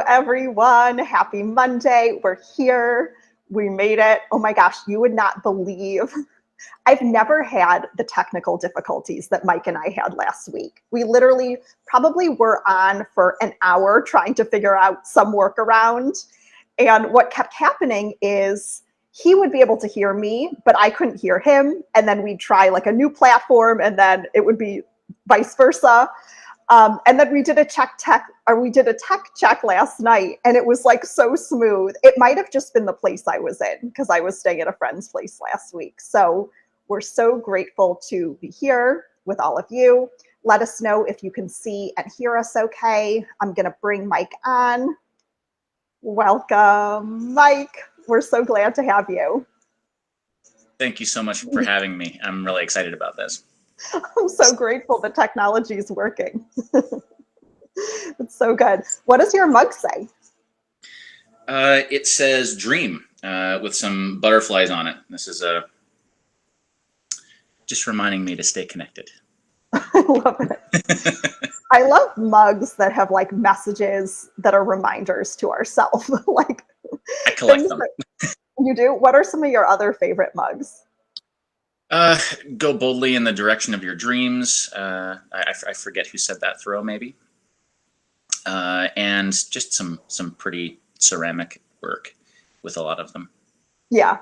everyone. Happy Monday. We're here. We made it. Oh my gosh, you would not believe. I've never had the technical difficulties that Mike and I had last week. We literally probably were on for an hour trying to figure out some workaround. And what kept happening is he would be able to hear me, but I couldn't hear him. And then we'd try like a new platform, and then it would be vice versa. And then we did a tech check last night, and it was like so smooth. It might have just been the place I was in, because I was staying at a friend's place last week. So we're so grateful to be here with all of you. Let us know if you can see and hear us okay. I'm going to bring Mike on. Welcome, Mike. We're so glad to have you. Thank you so much for having me. I'm really excited about this. I'm so grateful the technology is working. It's so good. What does your mug say? It says dream with some butterflies on it. This is just reminding me to stay connected. I love it. I love mugs that have like messages that are reminders to ourselves. Like I collect them. You do? What are some of your other favorite mugs? Go boldly in the direction of your dreams. I forget who said that. Thoreau, maybe. And just some pretty ceramic work with a lot of them. Yeah.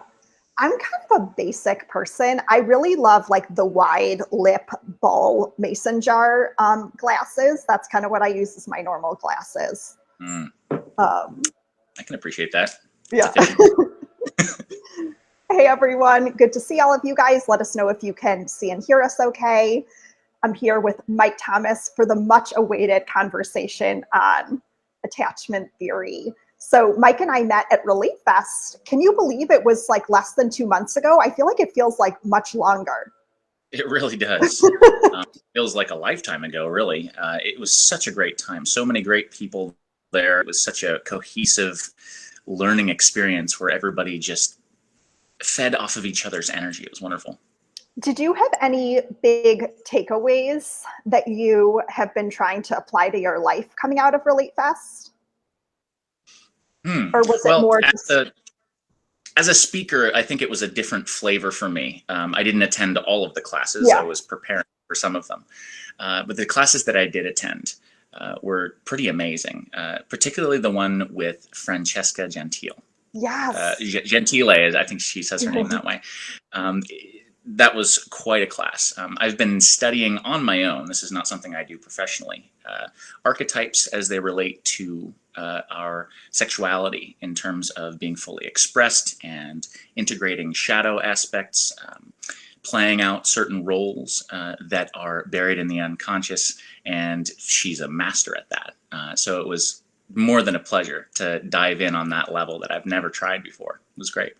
I'm kind of a basic person. I really love like the wide lip ball mason jar glasses. That's kind of what I use as my normal glasses. I can appreciate that. Yeah. Hey everyone, good to see all of you guys. Let us know if you can see and hear us okay. I'm here with Mike Thomas for the much awaited conversation on attachment theory. So Mike and I met at Relief Fest. Can you believe it was like less than 2 months ago? I feel like it feels like much longer. It really does. It feels like a lifetime ago, really. It was such a great time. So many great people there. It was such a cohesive learning experience where everybody just fed off of each other's energy. It was wonderful. Did you have any big takeaways that you have been trying to apply to your life coming out of Relief Fest? Or was it more just... As a speaker, I think it was a different flavor for me. I didn't attend all of the classes. Yeah. I was preparing for some of them. But the classes that I did attend were pretty amazing, particularly the one with Francesca Gentile. Yes. Gentile, I think she says her name that way. That was quite a class. I've been studying on my own. This is not something I do professionally. Archetypes as they relate to our sexuality in terms of being fully expressed and integrating shadow aspects, playing out certain roles that are buried in the unconscious, and she's a master at that. So it was more than a pleasure to dive in on that level that I've never tried before. It was great.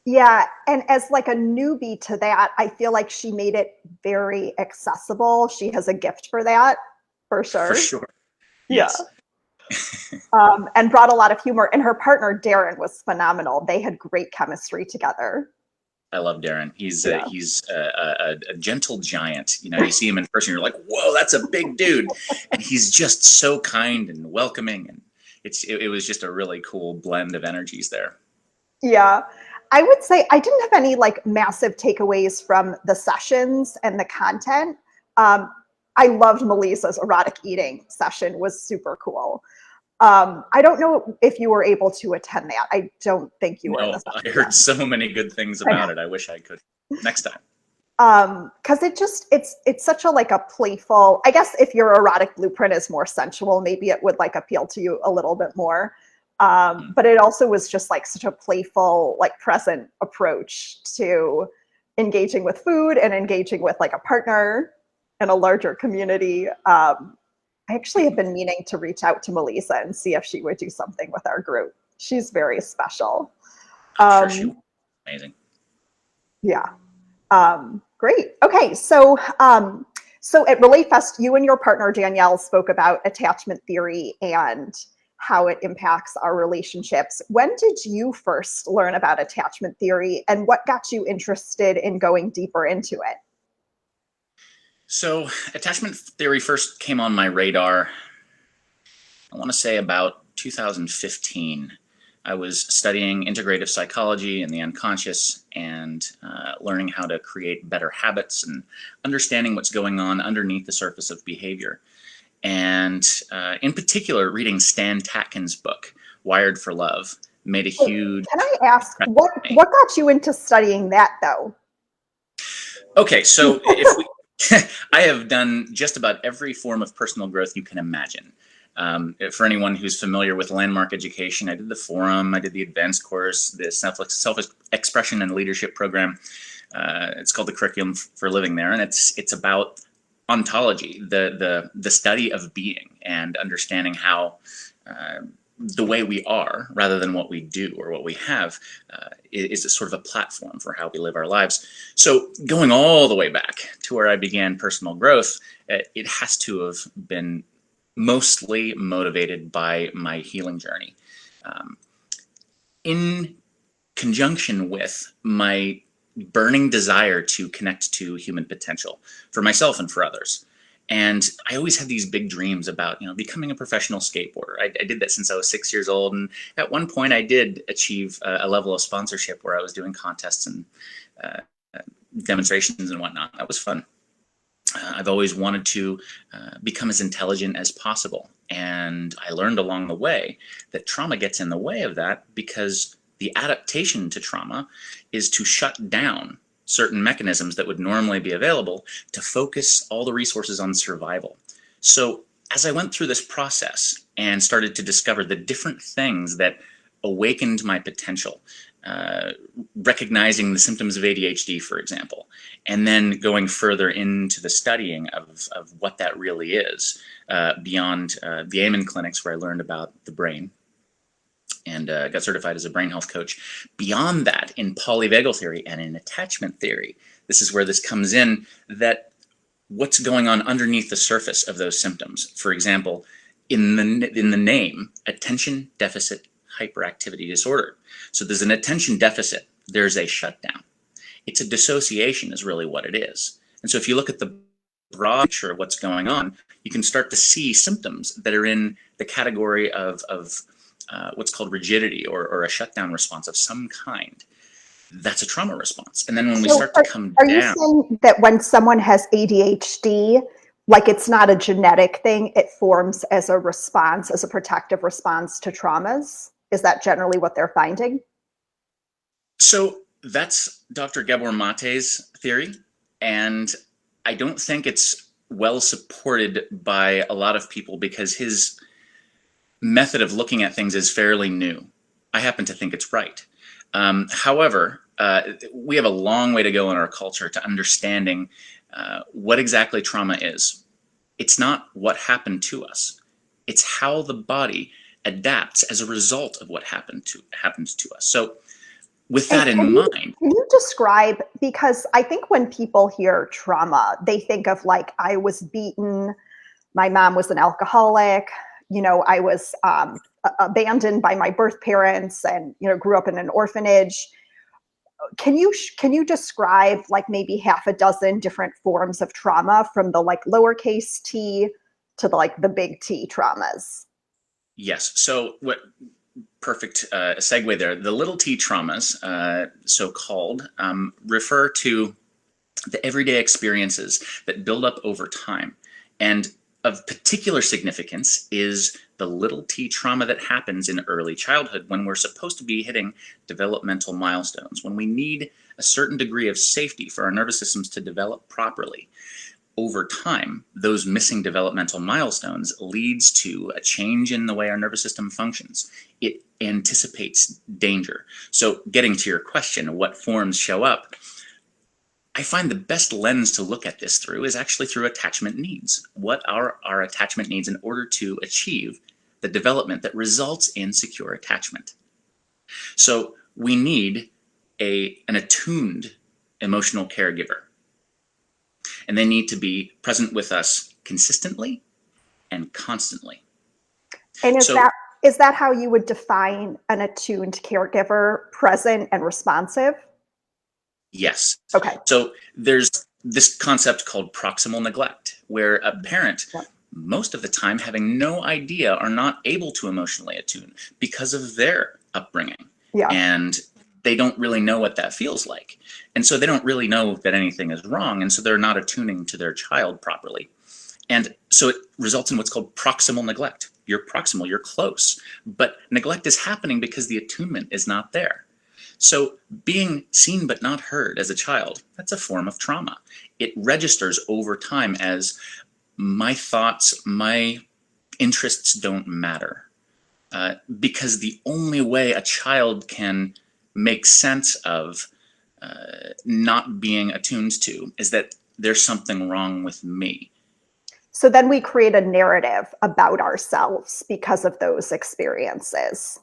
Yeah, and as like a newbie to that, I feel like she made it very accessible. She has a gift for that, for sure. For sure. Yeah. Yes. And brought a lot of humor. And her partner, Darren, was phenomenal. They had great chemistry together. I love Darren. He's a gentle giant. You know, you see him in person, you're like, whoa, that's a big dude. And he's just so kind and welcoming. And it was just a really cool blend of energies there. Yeah. I would say I didn't have any like massive takeaways from the sessions and the content. I loved Melissa's erotic eating session. Was super cool. I don't know if you were able to attend that. I don't think you were. No, I heard so many good things about it. I wish I could next time. Because it's such a like a playful, I guess if your erotic blueprint is more sensual, maybe it would like appeal to you a little bit more. But it also was just like such a playful, like present approach to engaging with food and engaging with like a partner and a larger community. I actually have been meaning to reach out to Melissa and see if she would do something with our group. She's very special. I'm sure she was amazing. Yeah. Great. Okay. So at Relief Fest, you and your partner, Danielle, spoke about attachment theory and how it impacts our relationships. When did you first learn about attachment theory, and what got you interested in going deeper into it? So attachment theory first came on my radar, I want to say about 2015. I was studying integrative psychology and the unconscious, and learning how to create better habits and understanding what's going on underneath the surface of behavior. And in particular, reading Stan Tatkin's book, Wired for Love, made a huge... Can I ask, what got you into studying that, though? Okay, so if we... I have done just about every form of personal growth you can imagine. For anyone who's familiar with landmark education, I did the forum, I did the advanced course, the self-expression and leadership program. It's called the Curriculum for Living there, and it's about ontology, the study of being and understanding how the way we are, rather than what we do or what we have, is a sort of a platform for how we live our lives. So going all the way back to where I began personal growth, it has to have been mostly motivated by my healing journey, in conjunction with my burning desire to connect to human potential for myself and for others. And I always had these big dreams about, becoming a professional skateboarder. I did that since I was 6 years old, and at one point I did achieve a level of sponsorship where I was doing contests and demonstrations and whatnot. That was fun. I've always wanted to become as intelligent as possible. And I learned along the way that trauma gets in the way of that, because the adaptation to trauma is to shut down certain mechanisms that would normally be available to focus all the resources on survival. So as I went through this process and started to discover the different things that awakened my potential, recognizing the symptoms of ADHD, for example, and then going further into the studying of what that really is, beyond the Amen clinics where I learned about the brain and got certified as a brain health coach. Beyond that, in polyvagal theory and in attachment theory, this is where this comes in, that what's going on underneath the surface of those symptoms. For example, in the name, attention deficit hyperactivity disorder. So there's an attention deficit, there's a shutdown. It's a dissociation is really what it is. And so if you look at the broad picture of what's going on, you can start to see symptoms that are in the category of what's called rigidity or a shutdown response of some kind. That's a trauma response. And then when we start to come down... Are you saying that when someone has ADHD, like it's not a genetic thing, it forms as a response, as a protective response to traumas? Is that generally what they're finding? So that's Dr. Gabor Mate's theory, and I don't think it's well supported by a lot of people because his method of looking at things is fairly new. I happen to think it's right. However, we have a long way to go in our culture to understanding what exactly trauma is. It's not what happened to us. It's how the body adapts as a result of what happens to us. So with that in mind... Can you describe, because I think when people hear trauma, they think of like, I was beaten, my mom was an alcoholic, I was abandoned by my birth parents and, grew up in an orphanage. Can you describe like maybe half a dozen different forms of trauma, from the like lowercase t to the big T traumas? Yes. So what perfect segue there. The little t traumas, so-called, refer to the everyday experiences that build up over time. And of particular significance is the little t trauma that happens in early childhood when we're supposed to be hitting developmental milestones, when we need a certain degree of safety for our nervous systems to develop properly. Over time, those missing developmental milestones leads to a change in the way our nervous system functions. It anticipates danger. So getting to your question, what forms show up? I find the best lens to look at this through is actually through attachment needs. What are our attachment needs in order to achieve the development that results in secure attachment? So we need an attuned emotional caregiver. And they need to be present with us consistently and constantly. And is that how you would define an attuned caregiver, present and responsive? Yes. Okay. So there's this concept called proximal neglect, where a parent most of the time having no idea, are not able to emotionally attune because of their upbringing. Yeah. And they don't really know what that feels like. And so they don't really know that anything is wrong. And so they're not attuning to their child properly. And so it results in what's called proximal neglect. You're proximal, you're close, but neglect is happening because the attunement is not there. So being seen but not heard as a child, that's a form of trauma. It registers over time as my thoughts, my interests don't matter. Because the only way a child can make sense of not being attuned to is that there's something wrong with me. So then we create a narrative about ourselves because of those experiences.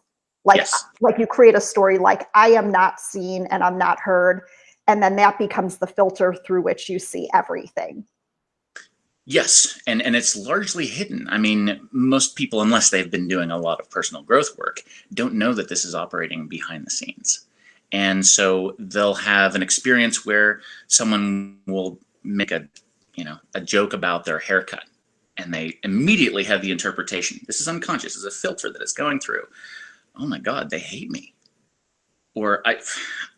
Like, Yes. like you create a story like, I am not seen and I'm not heard. And then that becomes the filter through which you see everything. Yes, and it's largely hidden. I mean, most people, unless they've been doing a lot of personal growth work, don't know that this is operating behind the scenes. And so they'll have an experience where someone will make a joke about their haircut, and they immediately have the interpretation, this is unconscious, this is a filter that it's going through. Oh my God, they hate me. Or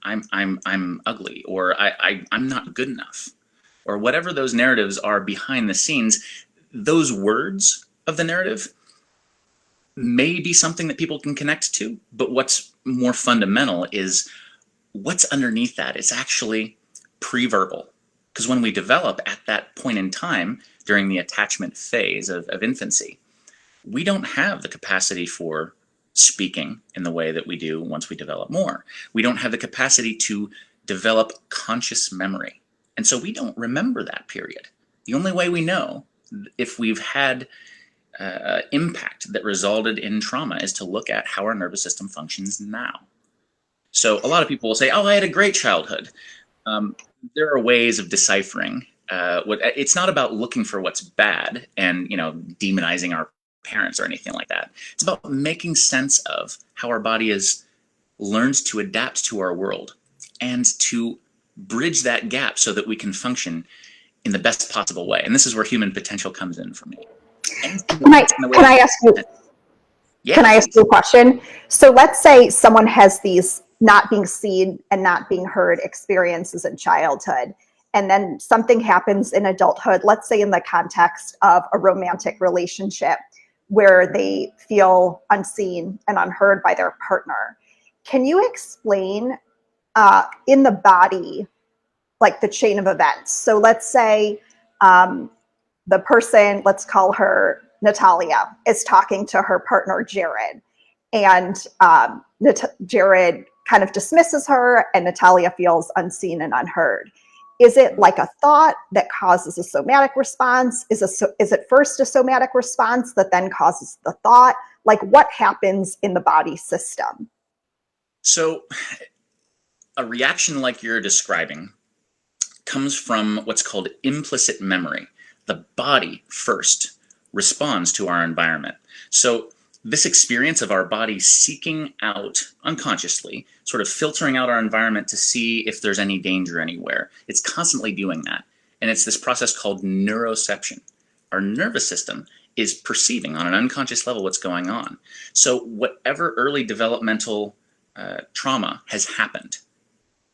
I'm ugly, or I'm not good enough. Or whatever those narratives are behind the scenes, those words of the narrative may be something that people can connect to, but what's more fundamental is what's underneath that. It's actually pre-verbal. Because when we develop at that point in time, during the attachment phase of infancy, we don't have the capacity for speaking in the way that we do once we develop more. We don't have the capacity to develop conscious memory. And so we don't remember that period. The only way we know if we've had impact that resulted in trauma is to look at how our nervous system functions now. So a lot of people will say, oh, I had a great childhood. There are ways of deciphering. It's not about looking for what's bad and demonizing our parents or anything like that. It's about making sense of how our body has learned to adapt to our world and to bridge that gap so that we can function in the best possible way. And this is where human potential comes in for me. Can I ask you? Yeah, can I ask you a question? So let's say someone has these not being seen and not being heard experiences in childhood, and then something happens in adulthood, let's say in the context of a romantic relationship where they feel unseen and unheard by their partner. Can you explain in the body, like the chain of events? So let's say the person, let's call her Natalia, is talking to her partner, Jared. And Jared kind of dismisses her and Natalia feels unseen and unheard. Is it like a thought that causes a somatic response? Is it first a somatic response that then causes the thought? Like what happens in the body system? So a reaction like you're describing comes from what's called implicit memory. The body first responds to our environment. So this experience of our body seeking out unconsciously, sort of filtering out our environment to see if there's any danger anywhere, it's constantly doing that. And it's this process called neuroception. Our nervous system is perceiving on an unconscious level what's going on. So whatever early developmental trauma has happened,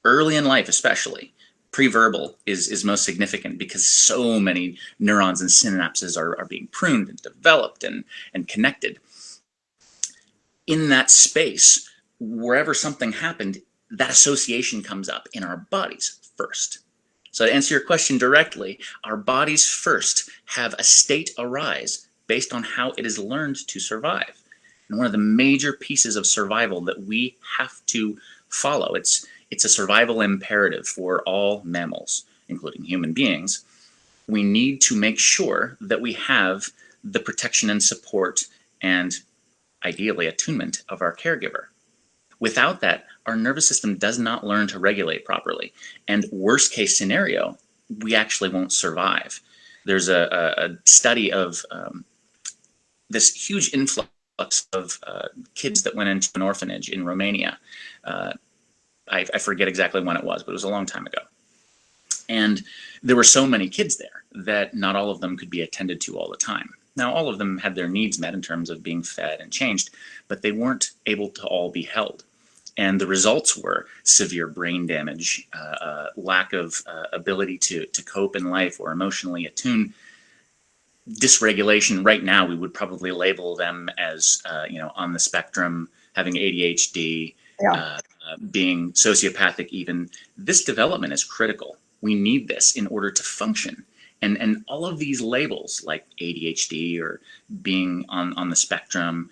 early in life especially, pre-verbal is most significant because so many neurons and synapses are being pruned and developed and connected. In that space, wherever something happened, that association comes up in our bodies first. So to answer your question directly, our bodies first have a state arise based on how it is learned to survive. And one of the major pieces of survival that we have to follow, it's a survival imperative for all mammals, including human beings. We need to make sure that we have the protection and support and ideally attunement of our caregiver. Without that, our nervous system does not learn to regulate properly. And worst case scenario, we actually won't survive. There's a study of this huge influx of kids that went into an orphanage in Romania. I forget exactly when it was, but it was a long time ago. And there were so many kids there that not all of them could be attended to all the time. Now, all of them had their needs met in terms of being fed and changed, but they weren't able to all be held. And the results were severe brain damage, lack of ability to cope in life or emotionally attune, dysregulation. Right now, we would probably label them as, on the spectrum, having ADHD, Yeah. being sociopathic even. This development is critical. We need this in order to function. And all of these labels like ADHD or being on the spectrum,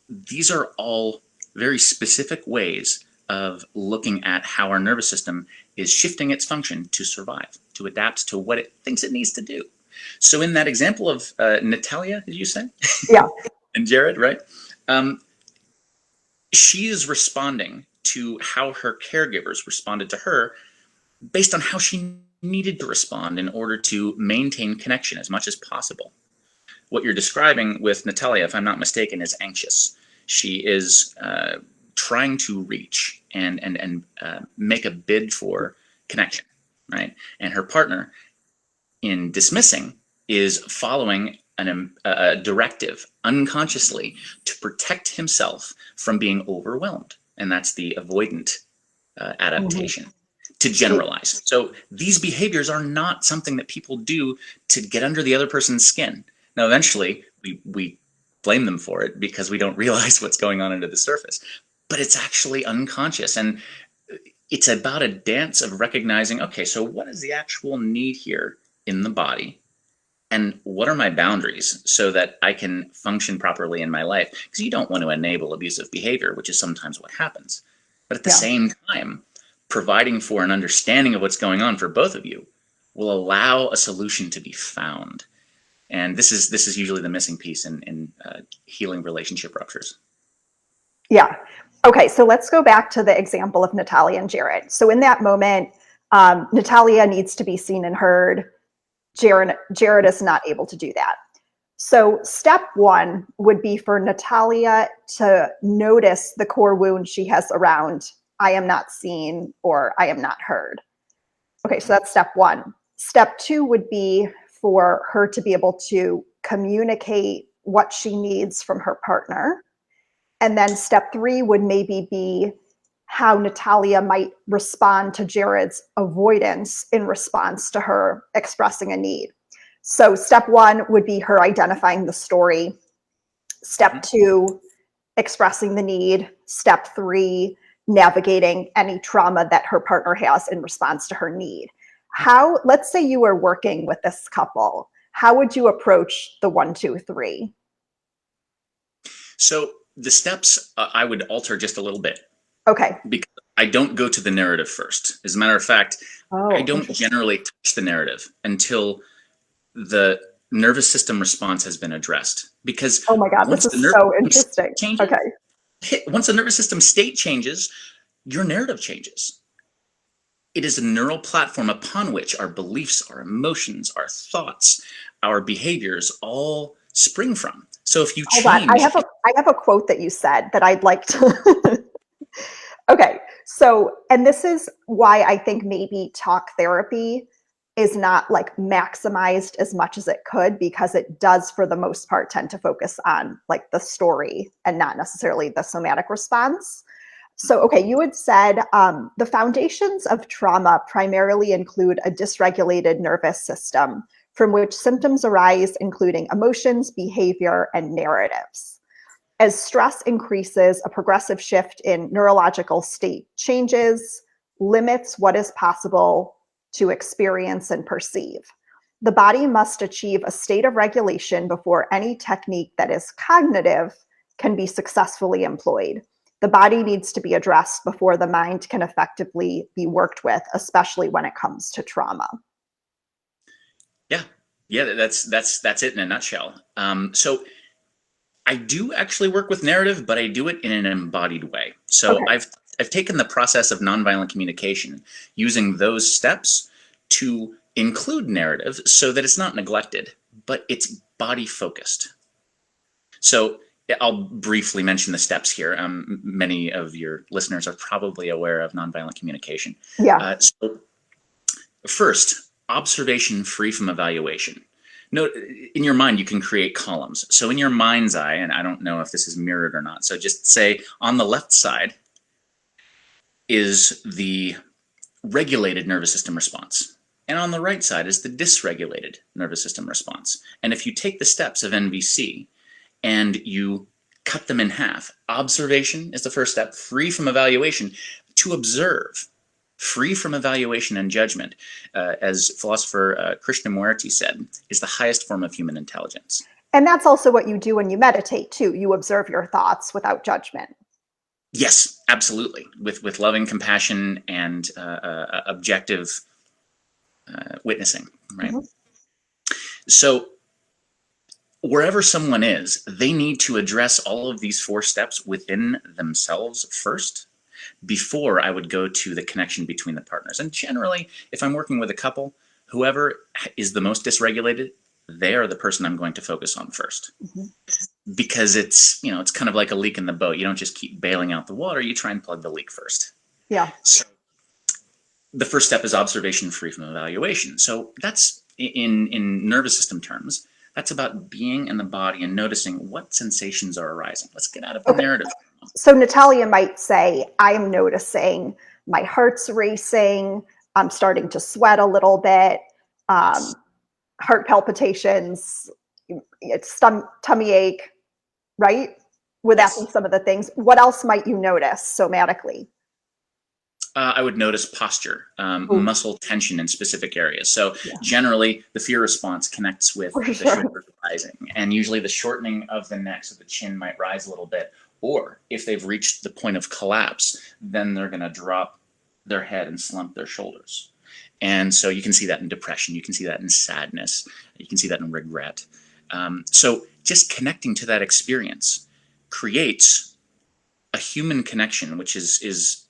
these are all very specific ways of looking at how our nervous system is shifting its function to survive, to adapt to what it thinks it needs to do. So in that example of Natalia, did you say? Yeah. And Jared, right? She is responding to how her caregivers responded to her based on how she needed to respond in order to maintain connection as much as possible. What you're describing with Natalia, if I'm not mistaken, is anxious. She is trying to reach and make a bid for connection, right? And her partner, in dismissing, is following a directive unconsciously to protect himself from being overwhelmed. And that's the avoidant adaptation. To generalize. So these behaviors are not something that people do to get under the other person's skin. Now, eventually, we blame them for it because we don't realize what's going on under the surface. But it's actually unconscious. And it's about a dance of recognizing, okay, so what is the actual need here in the body? And what are my boundaries so that I can function properly in my life? Because you don't want to enable abusive behavior, which is sometimes what happens. But at the same time, providing for an understanding of what's going on for both of you will allow a solution to be found. And this is usually the missing piece in healing relationship ruptures. Yeah. Okay, so let's go back to the example of Natalia and Jared. So in that moment, Natalia needs to be seen and heard. Jared is not able to do that. So step one would be for Natalia to notice the core wound she has around I am not seen or I am not heard. Okay, so that's step one. Step two would be for her to be able to communicate what she needs from her partner. And then step three would maybe be how Natalia might respond to Jared's avoidance in response to her expressing a need. So step one would be her identifying the story. Step two, expressing the need. Step three, navigating any trauma that her partner has in response to her need. Let's say you were working with this couple, how would you approach the 1, 2, 3? So the steps I would alter just a little bit. Okay. Because I don't go to the narrative first. As a matter of fact, I don't generally touch the narrative until the nervous system response has been addressed. Because oh my God, this is so interesting. Once the nervous system state changes, your narrative changes. It is a neural platform upon which our beliefs, our emotions, our thoughts, our behaviors all spring from. So if you change... Hold on, I have a quote that you said that I'd like to... Okay, so, and this is why I think maybe talk therapy is not like maximized as much as it could, because it does for the most part tend to focus on like the story and not necessarily the somatic response. So, okay, you had said the foundations of trauma primarily include a dysregulated nervous system from which symptoms arise, including emotions, behavior, and narratives. As stress increases, a progressive shift in neurological state changes, limits what is possible to experience and perceive. The body must achieve a state of regulation before any technique that is cognitive can be successfully employed. The body needs to be addressed before the mind can effectively be worked with, especially when it comes to trauma. Yeah, that's it in a nutshell. So I do actually work with narrative, but I do it in an embodied way. So I've taken the process of nonviolent communication, using those steps to include narrative so that it's not neglected, but it's body focused. So I'll briefly mention the steps here. Many of your listeners are probably aware of nonviolent communication. Yeah. So first, observation free from evaluation. No, in your mind, you can create columns. So in your mind's eye, and I don't know if this is mirrored or not, so just say on the left side is the regulated nervous system response. And on the right side is the dysregulated nervous system response. And if you take the steps of NVC and you cut them in half, observation is the first step, free from evaluation, to observe, free from evaluation and judgment, as philosopher Krishnamurti said, is the highest form of human intelligence. And that's also what you do when you meditate too. You observe your thoughts without judgment. Yes, absolutely. With loving compassion and objective witnessing, right? Mm-hmm. So wherever someone is, they need to address all of these 4 steps within themselves first before I would go to the connection between the partners. And generally, if I'm working with a couple, whoever is the most dysregulated, they are the person I'm going to focus on first. Mm-hmm. Because it's kind of like a leak in the boat. You don't just keep bailing out the water, you try and plug the leak first. Yeah. So the first step is observation free from evaluation. So that's in nervous system terms, that's about being in the body and noticing what sensations are arising. Let's get out of the narrative. So Natalia might say, I'm noticing my heart's racing, I'm starting to sweat a little bit, heart palpitations, it's tummy ache, right? Would that be some of the things? What else might you notice somatically? I would notice posture, muscle tension in specific areas. So generally, the fear response connects with the shoulders rising, and usually the shortening of the neck, so the chin might rise a little bit. Or if they've reached the point of collapse, then they're going to drop their head and slump their shoulders. And so you can see that in depression. You can see that in sadness. You can see that in regret. So just connecting to that experience creates a human connection, which is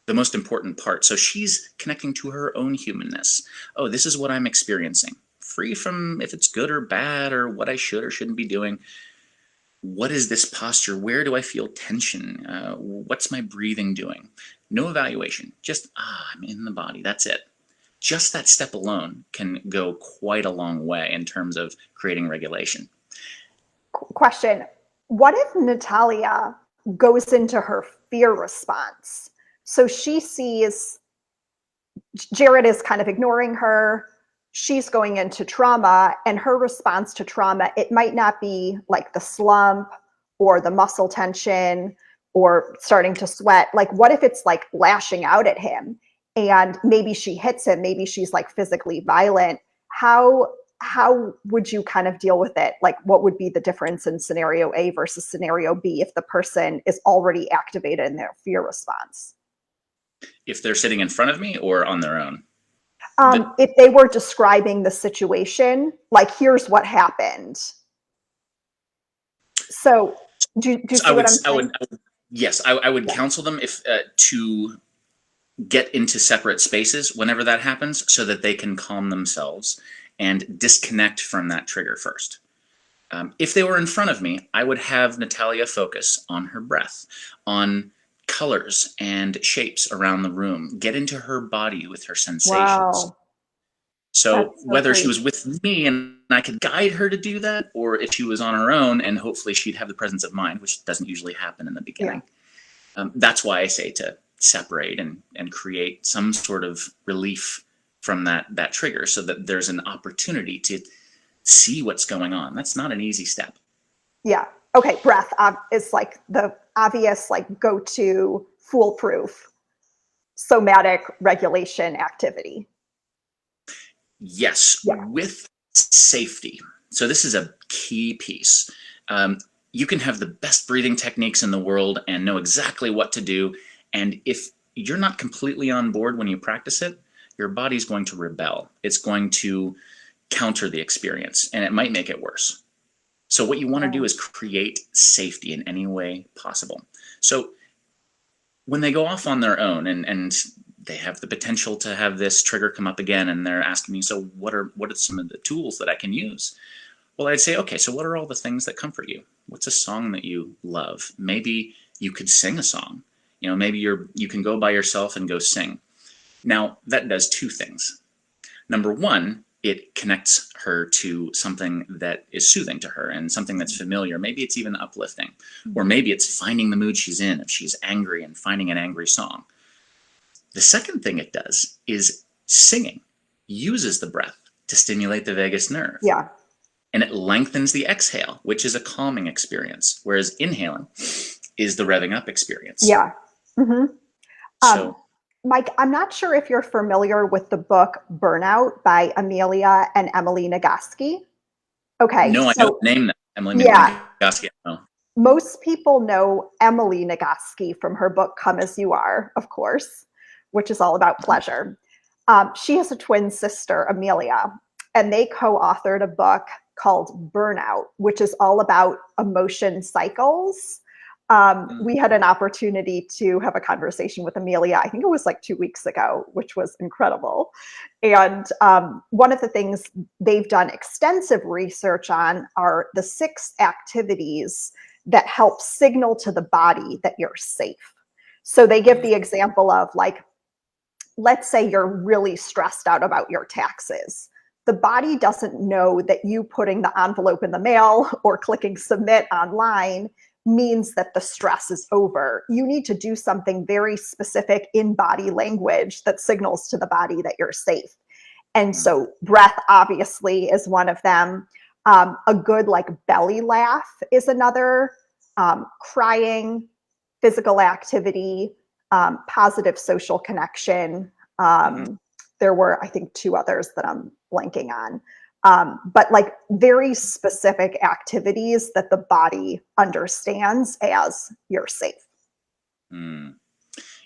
the most important part. So she's connecting to her own humanness. Oh, this is what I'm experiencing. Free from if it's good or bad or what I should or shouldn't be doing. What is this posture? Where do I feel tension? What's my breathing doing? No evaluation. Just, I'm in the body. That's it. Just that step alone can go quite a long way in terms of creating regulation. Question. What if Natalia goes into her fear response? So she sees Jared is kind of ignoring her. She's going into trauma, and her response to trauma, it might not be like the slump or the muscle tension or starting to sweat. Like, what if it's like lashing out at him and maybe she hits him, maybe she's like physically violent? How would you kind of deal with it? Like, what would be the difference in scenario A versus scenario B if the person is already activated in their fear response? If they're sitting in front of me or on their own? If they were describing the situation, like, here's what happened. So do you see what I'm saying? I would counsel them to get into separate spaces whenever that happens so that they can calm themselves and disconnect from that trigger first. If they were in front of me, I would have Natalia focus on her breath, on colors and shapes around the room, get into her body with her sensations. Wow. So whether she was with me and I could guide her to do that, or if she was on her own and hopefully she'd have the presence of mind, which doesn't usually happen in the beginning. That's why I say to separate and create some sort of relief from that trigger so that there's an opportunity to see what's going on. That's not an easy step. Yeah. Okay. Breath is like the obvious, like, go-to foolproof somatic regulation activity. Yes, with safety. So this is a key piece. You can have the best breathing techniques in the world and know exactly what to do. And if you're not completely on board when you practice it, your body's going to rebel. It's going to counter the experience, and it might make it worse. So what you want to do is create safety in any way possible. So when they go off on their own and they have the potential to have this trigger come up again, and they're asking me, so what are some of the tools that I can use? Well, I'd say, okay, so what are all the things that comfort you? What's a song that you love? Maybe you could sing a song. Maybe you can go by yourself and go sing. Now, that does 2 things. Number 1, it connects her to something that is soothing to her and something that's familiar. Maybe it's even uplifting, or maybe it's finding the mood she's in if she's angry and finding an angry song. The second thing it does is singing uses the breath to stimulate the vagus nerve. Yeah. And it lengthens the exhale, which is a calming experience, whereas inhaling is the revving up experience. Yeah. Mm-hmm. So, Mike, I'm not sure if you're familiar with the book Burnout by Amelia and Emily Nagoski. Okay, no, I know so the name, Emily yeah, Nagoski. No. most people know Emily Nagoski from her book Come As You Are, of course, which is all about pleasure. She has a twin sister, Amelia, and they co-authored a book called Burnout, which is all about emotion cycles. We had an opportunity to have a conversation with Amelia, I think it was like 2 weeks ago, which was incredible. And one of the things they've done extensive research on are the 6 activities that help signal to the body that you're safe. So they give the example of, like, let's say you're really stressed out about your taxes. The body doesn't know that you putting the envelope in the mail or clicking submit online means that the stress is over. You need to do something very specific in body language that signals to the body that you're safe. And so breath obviously is one of them. A good like belly laugh is another. Crying, physical activity, positive social connection. There were, I think, 2 others that I'm blanking on. But like very specific activities that the body understands as you're safe.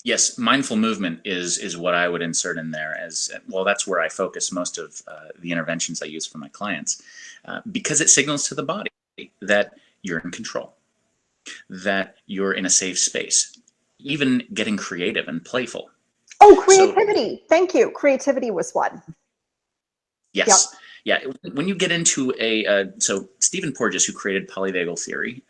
Yes, mindful movement is what I would insert in there as well. That's where I focus most of the interventions I use for my clients, because it signals to the body that you're in control, that you're in a safe space, even getting creative and playful. Oh, creativity. So, thank you. Creativity was one. Yes. Yep. Yeah. When you get into so Stephen Porges, who created polyvagal theory,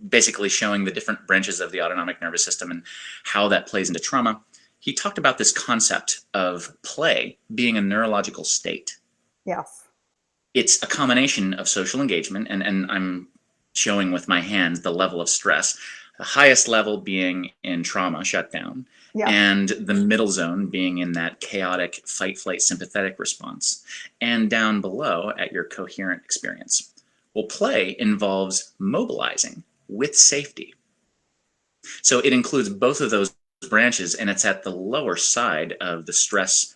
basically showing the different branches of the autonomic nervous system and how that plays into trauma, he talked about this concept of play being a neurological state. Yes. It's a combination of social engagement, and I'm showing with my hands the level of stress, the highest level being in trauma, shutdown, and the middle zone being in that chaotic fight, flight, sympathetic response, and down below at your coherent experience. Well, play involves mobilizing with safety. So it includes both of those branches, and it's at the lower side of the stress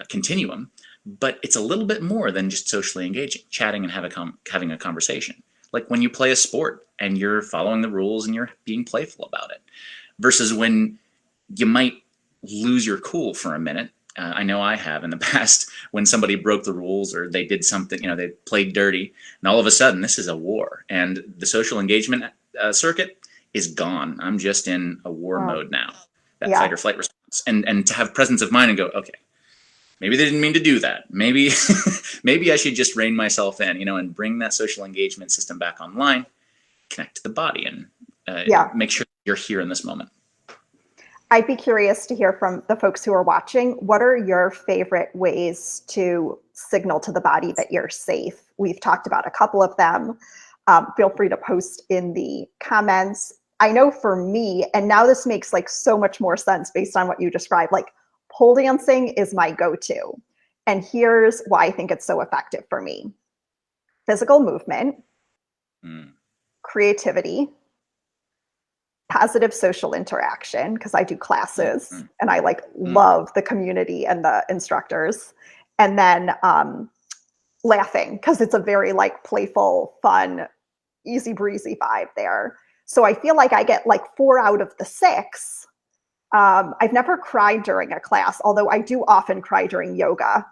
continuum, but it's a little bit more than just socially engaging, chatting and having a conversation. Like when you play a sport and you're following the rules and you're being playful about it, versus when you might lose your cool for a minute. I know I have in the past when somebody broke the rules or they did something, they played dirty, and all of a sudden this is a war, and the social engagement circuit is gone. I'm just in a war mode now, that fight or flight response, and to have presence of mind and go, okay, maybe they didn't mean to do that. Maybe maybe I should just rein myself in, and bring that social engagement system back online, connect to the body, and make sure you're here in this moment. I'd be curious to hear from the folks who are watching. What are your favorite ways to signal to the body that you're safe? We've talked about a couple of them. Feel free to post in the comments. I know for me, and now this makes like so much more sense based on what you described, like pole dancing is my go-to. And here's why I think it's so effective for me. Physical movement, creativity, positive social interaction, because I do classes and I love the community and the instructors. And then laughing, because it's a very playful, fun, easy breezy vibe there. So I feel like I get 4 out of the 6. I've never cried during a class, although I do often cry during yoga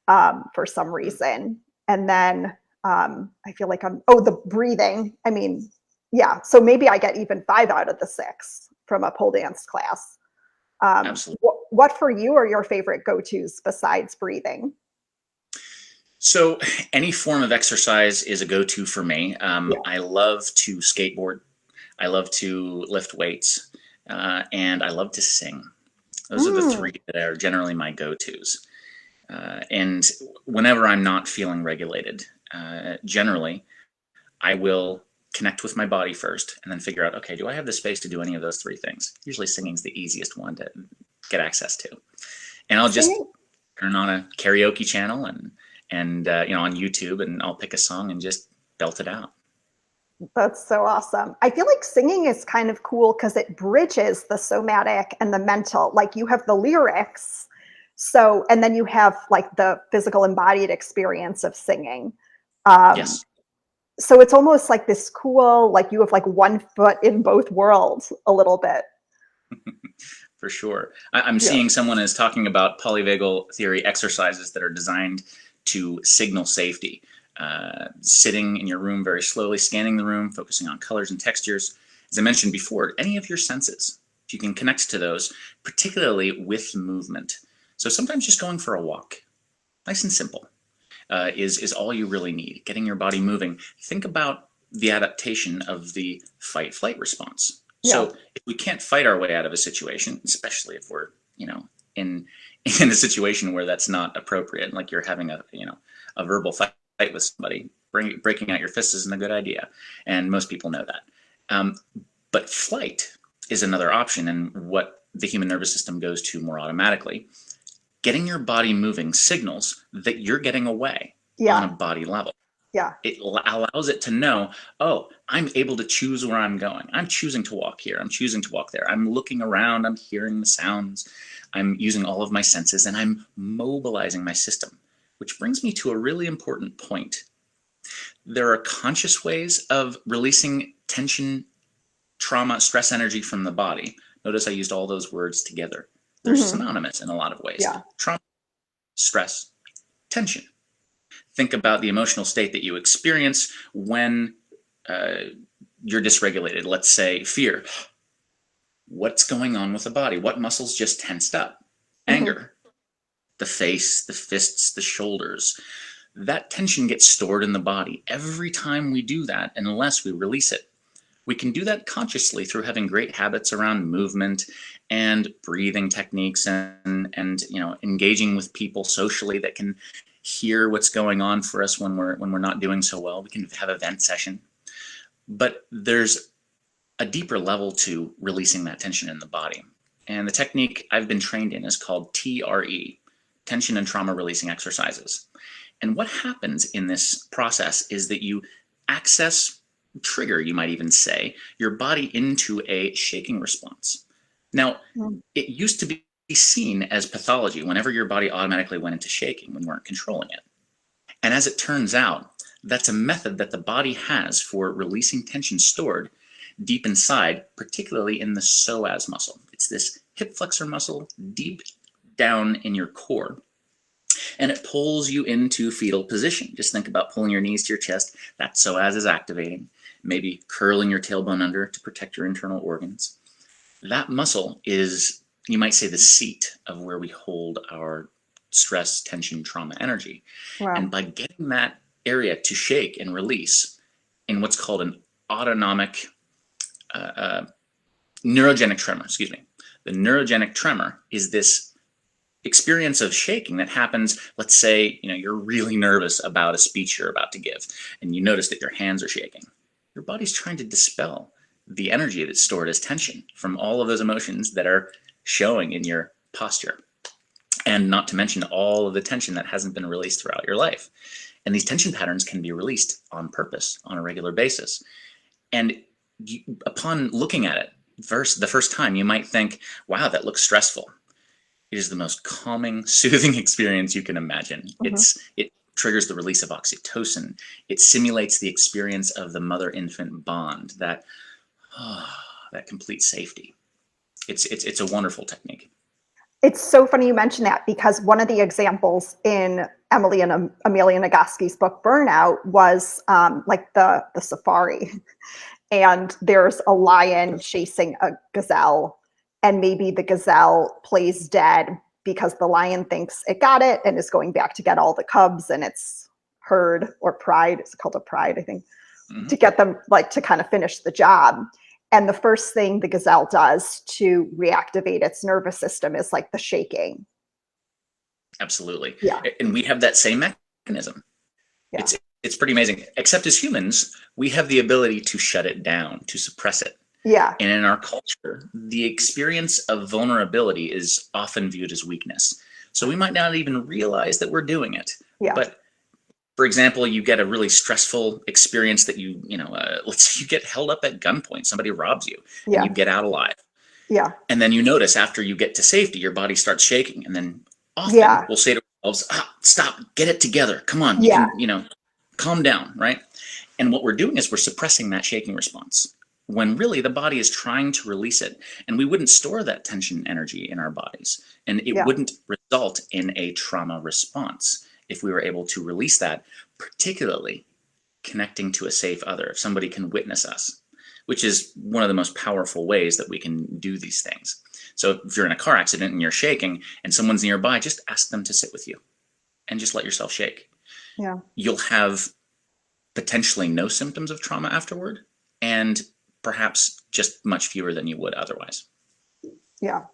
for some reason. And then I feel like the breathing. I mean, yeah, so maybe I get even 5 out of the 6 from a pole dance class. Absolutely. What for you are your favorite go-tos besides breathing? So any form of exercise is a go-to for me. I love to skateboard. I love to lift weights. And I love to sing. Those are the 3 that are generally my go-tos. And whenever I'm not feeling regulated, generally, I will connect with my body first and then figure out, okay, do I have the space to do any of those three things? Usually singing's the easiest one to get access to. And I'll just Singing, turn on a karaoke channel and on YouTube, and I'll pick a song and just belt it out. that's so awesome. I feel like singing is kind of cool because it bridges the somatic and the mental. Like you have the lyrics, so and then you have like the physical embodied experience of singing. Um, Yes, so it's almost like this cool, like you have like one foot in both worlds a little bit. for sure. I'm Yeah. seeing someone is talking about polyvagal theory exercises that are designed to signal safety. Sitting in your room very slowly, scanning the room, focusing on colors and textures. As I mentioned before, any of your senses, if you can connect to those, particularly with movement. So sometimes just going for a walk, nice and simple, is all you really need. Getting your body moving. Think about the adaptation of the fight-flight response. Yeah. So if we can't fight our way out of a situation, especially if we're in in a situation where that's not appropriate, like you're having a verbal fight with somebody, breaking out your fists isn't a good idea, and most people know that. But flight is another option, and what the human nervous system goes to more automatically. Getting your body moving signals that you're getting away on a Yeah. body level. Yeah. It allows it to know, oh, I'm able to choose where I'm going. I'm choosing to walk here. I'm choosing to walk there. I'm looking around. I'm hearing the sounds. I'm using all of my senses, and I'm mobilizing my system. Which brings me to a really important point. There are conscious ways of releasing tension, trauma, stress energy from the body. Notice I used all those words together. They're Hmm. synonymous in a lot of ways. Yeah. Trauma, stress, tension. Think about the emotional state that you experience when you're dysregulated. Let's say fear. What's going on with the body? What muscles just tensed up? Hmm. Anger. The face, the fists, the shoulders. That tension gets stored in the body every time we do that, unless we release it. We can do that consciously through having great habits around movement and breathing techniques, and engaging with people socially that can hear what's going on for us when we're not doing so well. We can have a vent session. But there's a deeper level to releasing that tension in the body. And the technique I've been trained in is called TRE, tension and trauma releasing exercises. And what happens in this process is that you access, trigger, you might even say, your body into a shaking response. Now, it used to be seen as pathology whenever your body automatically went into shaking when you weren't controlling it. And as it turns out, that's a method that the body has for releasing tension stored deep inside, particularly in the psoas muscle. It's this hip flexor muscle deep down in your core. And it pulls you into fetal position. Just think about pulling your knees to your chest. That psoas is activating. Maybe curling your tailbone under to protect your internal organs. That muscle is, you might say, the seat of where we hold our stress, tension, trauma, energy. Wow. And by getting that area to shake and release in what's called an autonomic neurogenic tremor, excuse me. The neurogenic tremor is this experience of shaking that happens. Let's say you're really nervous about a speech you're about to give, and you notice that your hands are shaking. Your body's trying to dispel the energy that's stored as tension from all of those emotions that are showing in your posture, and not to mention all of the tension that hasn't been released throughout your life. And these tension patterns can be released on purpose on a regular basis. And upon looking at it the first time, you might think, wow, that looks stressful. It is the most calming, soothing experience you can imagine. Hmm. It triggers the release of oxytocin. It simulates the experience of the mother-infant bond, that complete safety. It's a wonderful technique. It's so funny you mention that because one of the examples in Emily and Amelia Nagoski's book Burnout was like the safari. And there's a lion chasing a gazelle, and maybe the gazelle plays dead because the lion thinks it got it and is going back to get all the cubs and its herd or pride. It's called a pride, I think, Mm-hmm. to get them like to kind of finish the job. And the first thing the gazelle does to reactivate its nervous system is like the shaking. Absolutely. Yeah. And we have that same mechanism. Yeah. It's pretty amazing. Except as humans, we have the ability to shut it down, to suppress it. Yeah. And in our culture, the experience of vulnerability is often viewed as weakness. So we might not even realize that we're doing it. Yeah. But for example, you get a really stressful experience that let's say you get held up at gunpoint, somebody robs you, and Yeah. you get out alive. Yeah. And then you notice after you get to safety, your body starts shaking. And then often Yeah. we'll say to ourselves, stop, get it together. Come on, you Yeah. can, calm down, right? And what we're doing is we're suppressing that shaking response when really the body is trying to release it. And we wouldn't store that tension energy in our bodies. And it Yeah. wouldn't result in a trauma response if we were able to release that, particularly connecting to a safe other, if somebody can witness us, which is one of the most powerful ways that we can do these things. So if you're in a car accident and you're shaking and someone's nearby, just ask them to sit with you and just let yourself shake. Yeah. You'll have potentially no symptoms of trauma afterward, and perhaps just much fewer than you would otherwise. Yeah.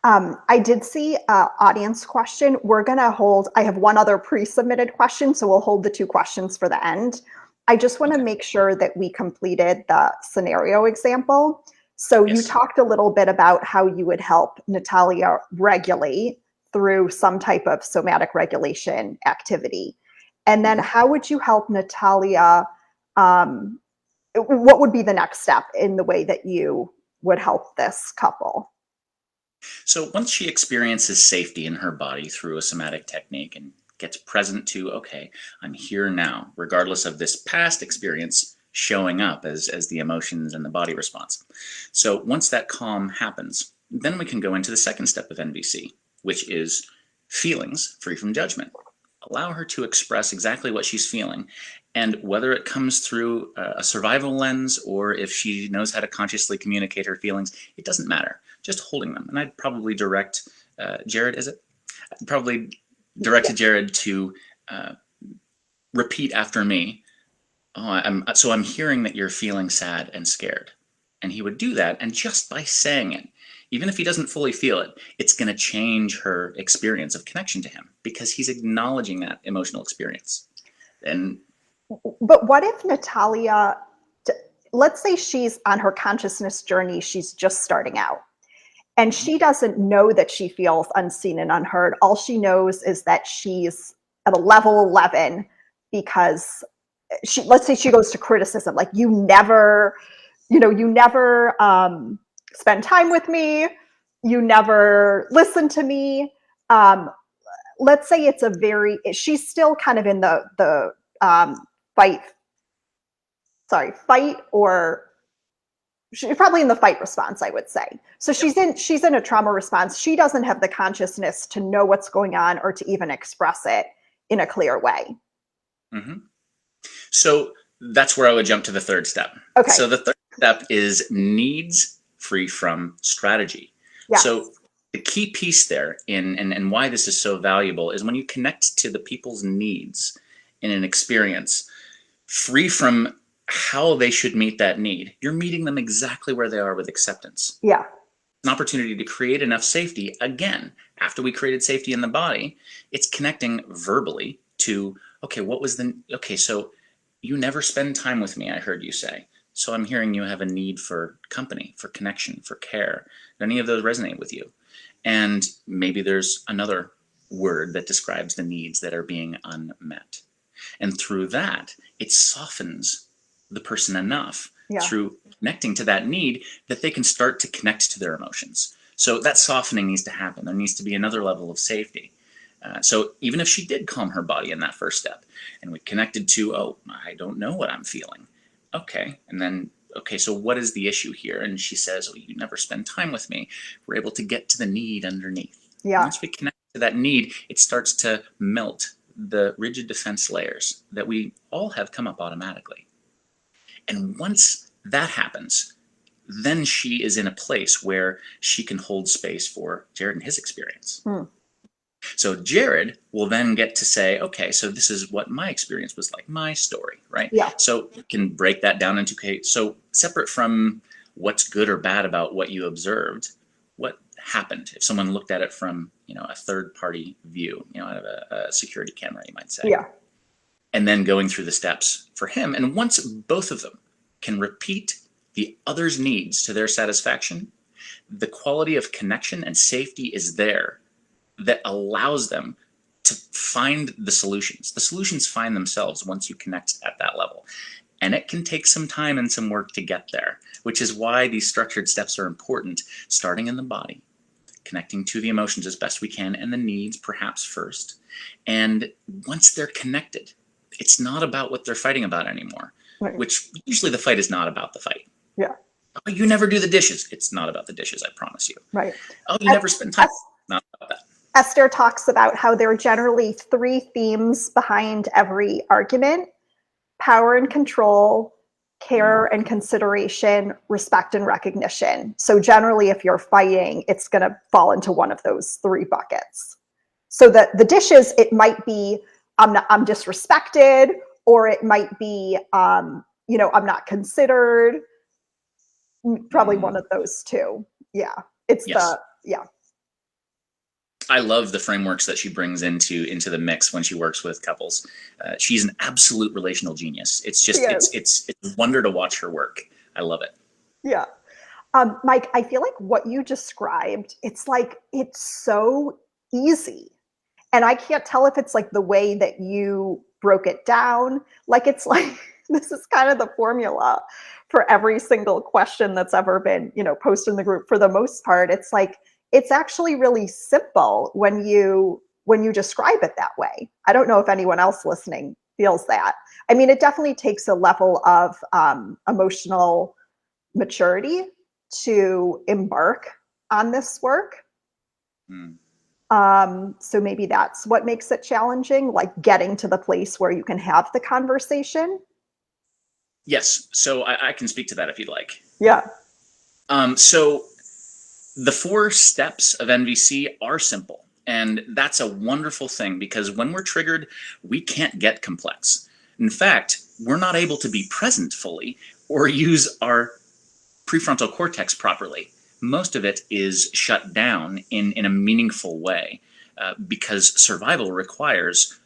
I did see an audience question. I have one other pre-submitted question, so we'll hold the two questions for the end. I just want to make sure that we completed the scenario example. So you Yes. talked a little bit about how you would help Natalia regulate through some type of somatic regulation activity. And then how would you help Natalia? What would be the next step in the way that you would help this couple? So once she experiences safety in her body through a somatic technique and gets present to, okay, I'm here now, regardless of this past experience showing up as the emotions and the body response. So once that calm happens, then we can go into the second step of NVC, which is feelings free from judgment. Allow her to express exactly what she's feeling. And whether it comes through a survival lens or if she knows how to consciously communicate her feelings, it doesn't matter. Just holding them. And I'd probably direct Jared, is it? I'd probably direct Jared to repeat after me. So I'm hearing that you're feeling sad and scared. And he would do that. And just by saying it, even if he doesn't fully feel it, it's going to change her experience of connection to him because he's acknowledging that emotional experience. But what if Natalia, let's say she's on her consciousness journey, she's just starting out, and she doesn't know that she feels unseen and unheard. All she knows is that she's at a level 11 because let's say she goes to criticism, like you never spend time with me, you never listen to me. Let's say she's still kind of in the fight, or she's probably in the fight response, I would say. So she's in a trauma response. She doesn't have the consciousness to know what's going on or to even express it in a clear way. Mm-hmm. So that's where I would jump to the third step. Okay. So the third step is needs free from strategy. Yes. So the key piece there and why this is so valuable is when you connect to the people's needs in an experience, free from how they should meet that need, you're meeting them exactly where they are with acceptance. Yeah. An opportunity to create enough safety. Again, after we created safety in the body, it's connecting verbally to, so you never spend time with me, I heard you say. So I'm hearing you have a need for company, for connection, for care. Do any of those resonate with you? And maybe there's another word that describes the needs that are being unmet. And through that, it softens the person enough through connecting to that need that they can start to connect to their emotions. So that softening needs to happen. There needs to be another level of safety. So even if she did calm her body in that first step and we connected to, I don't know what I'm feeling. Okay. And then, so what is the issue here? And she says, you never spend time with me. We're able to get to the need underneath. Yeah. Once we connect to that need, it starts to melt the rigid defense layers that we all have come up automatically. And once that happens, then she is in a place where she can hold space for Jared and his experience. So Jared will then get to say, okay, so this is what my experience was like, my story, right? Yeah. So you can break that down into, so separate from what's good or bad about what you observed, what happened? If someone looked at it from, a third party view, out of a security camera, you might say. Yeah. And then going through the steps for him. And once both of them can repeat the other's needs to their satisfaction, the quality of connection and safety is there that allows them to find the solutions. The solutions find themselves once you connect at that level. And it can take some time and some work to get there, which is why these structured steps are important, starting in the body, connecting to the emotions as best we can, and the needs perhaps first. And once they're connected, it's not about what they're fighting about anymore, Right. which usually the fight is not about the fight. Yeah. Oh, you never do the dishes. It's not about the dishes, I promise you. Right. Oh, you never spend time. Not about that. Esther talks about how there are generally 3 themes behind every argument: power and control, care and consideration, respect and recognition. So generally, if you're fighting, it's going to fall into one of those 3 buckets. So the dishes, it might be I'm disrespected, or it might be I'm not considered. Probably one of those 2. Yeah, it's Yes. yeah. I love the frameworks that she brings into the mix when she works with couples. She's an absolute relational genius. It's just it's a wonder to watch her work. I love it. Yeah. Mike, I feel like what you described, it's so easy. And I can't tell if it's like the way that you broke it down. Like, it's like, this is kind of the formula for every single question that's ever been, posted in the group. For the most part, it's like, it's actually really simple when you describe it that way. I don't know if anyone else listening feels that. I mean, it definitely takes a level of emotional maturity to embark on this work. So maybe that's what makes it challenging, like getting to the place where you can have the conversation. Yes. So I can speak to that if you'd like. Yeah. So the 4 steps of NVC are simple. And that's a wonderful thing, because when we're triggered, we can't get complex. In fact, we're not able to be present fully or use our prefrontal cortex properly. Most of it is shut down in a meaningful way because survival requires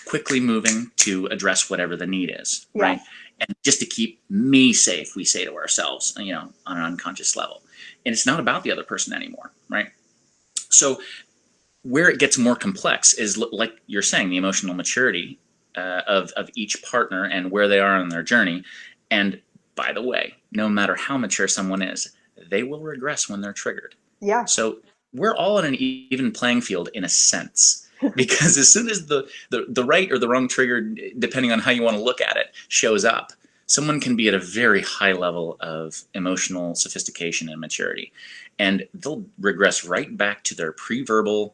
quickly moving to address whatever the need is, right? And just to keep me safe, we say to ourselves, on an unconscious level. And it's not about the other person anymore, right? So where it gets more complex is, like you're saying, the emotional maturity of each partner and where they are on their journey. And by the way, no matter how mature someone is, they will regress when they're triggered. Yeah. So we're all on an even playing field in a sense, because as soon as the right or the wrong trigger, depending on how you want to look at it, shows up, someone can be at a very high level of emotional sophistication and maturity, and they'll regress right back to their pre-verbal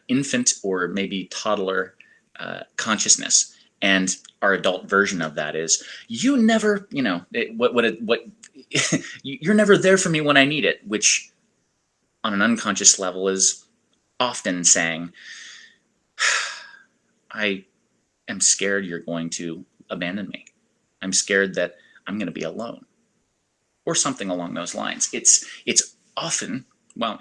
infant or maybe toddler consciousness. And our adult version of that is, you never, you're never there for me when I need it, which on an unconscious level is often saying, I am scared you're going to abandon me. I'm scared that I'm going to be alone, or something along those lines. It's often, well,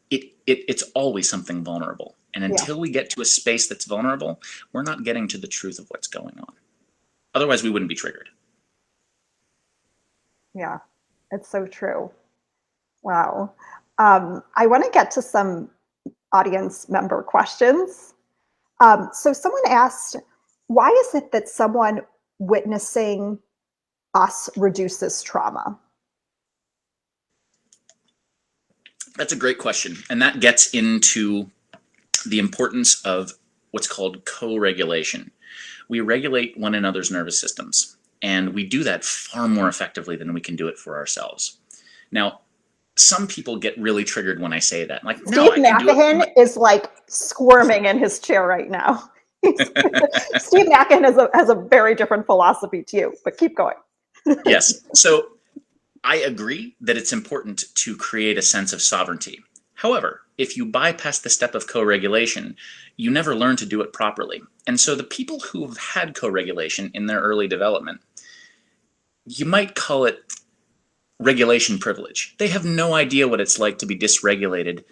it's always something vulnerable. And until we get to a space that's vulnerable, we're not getting to the truth of what's going on. Otherwise, we wouldn't be triggered. Yeah, it's so true. Wow. I want to get to some audience member questions. So someone asked, why is it that someone witnessing us reduces trauma? That's a great question. And that gets into the importance of what's called co-regulation. We regulate one another's nervous systems, and we do that far more effectively than we can do it for ourselves. Now, some people get really triggered when I say that. Like, Steve McAhin is like squirming in his chair right now. Steve McAhin has a very different philosophy to you, but keep going. Yes. So I agree that it's important to create a sense of sovereignty. However, if you bypass the step of co-regulation, you never learn to do it properly. And so the people who've had co-regulation in their early development, you might call it regulation privilege. They have no idea what it's like to be dysregulated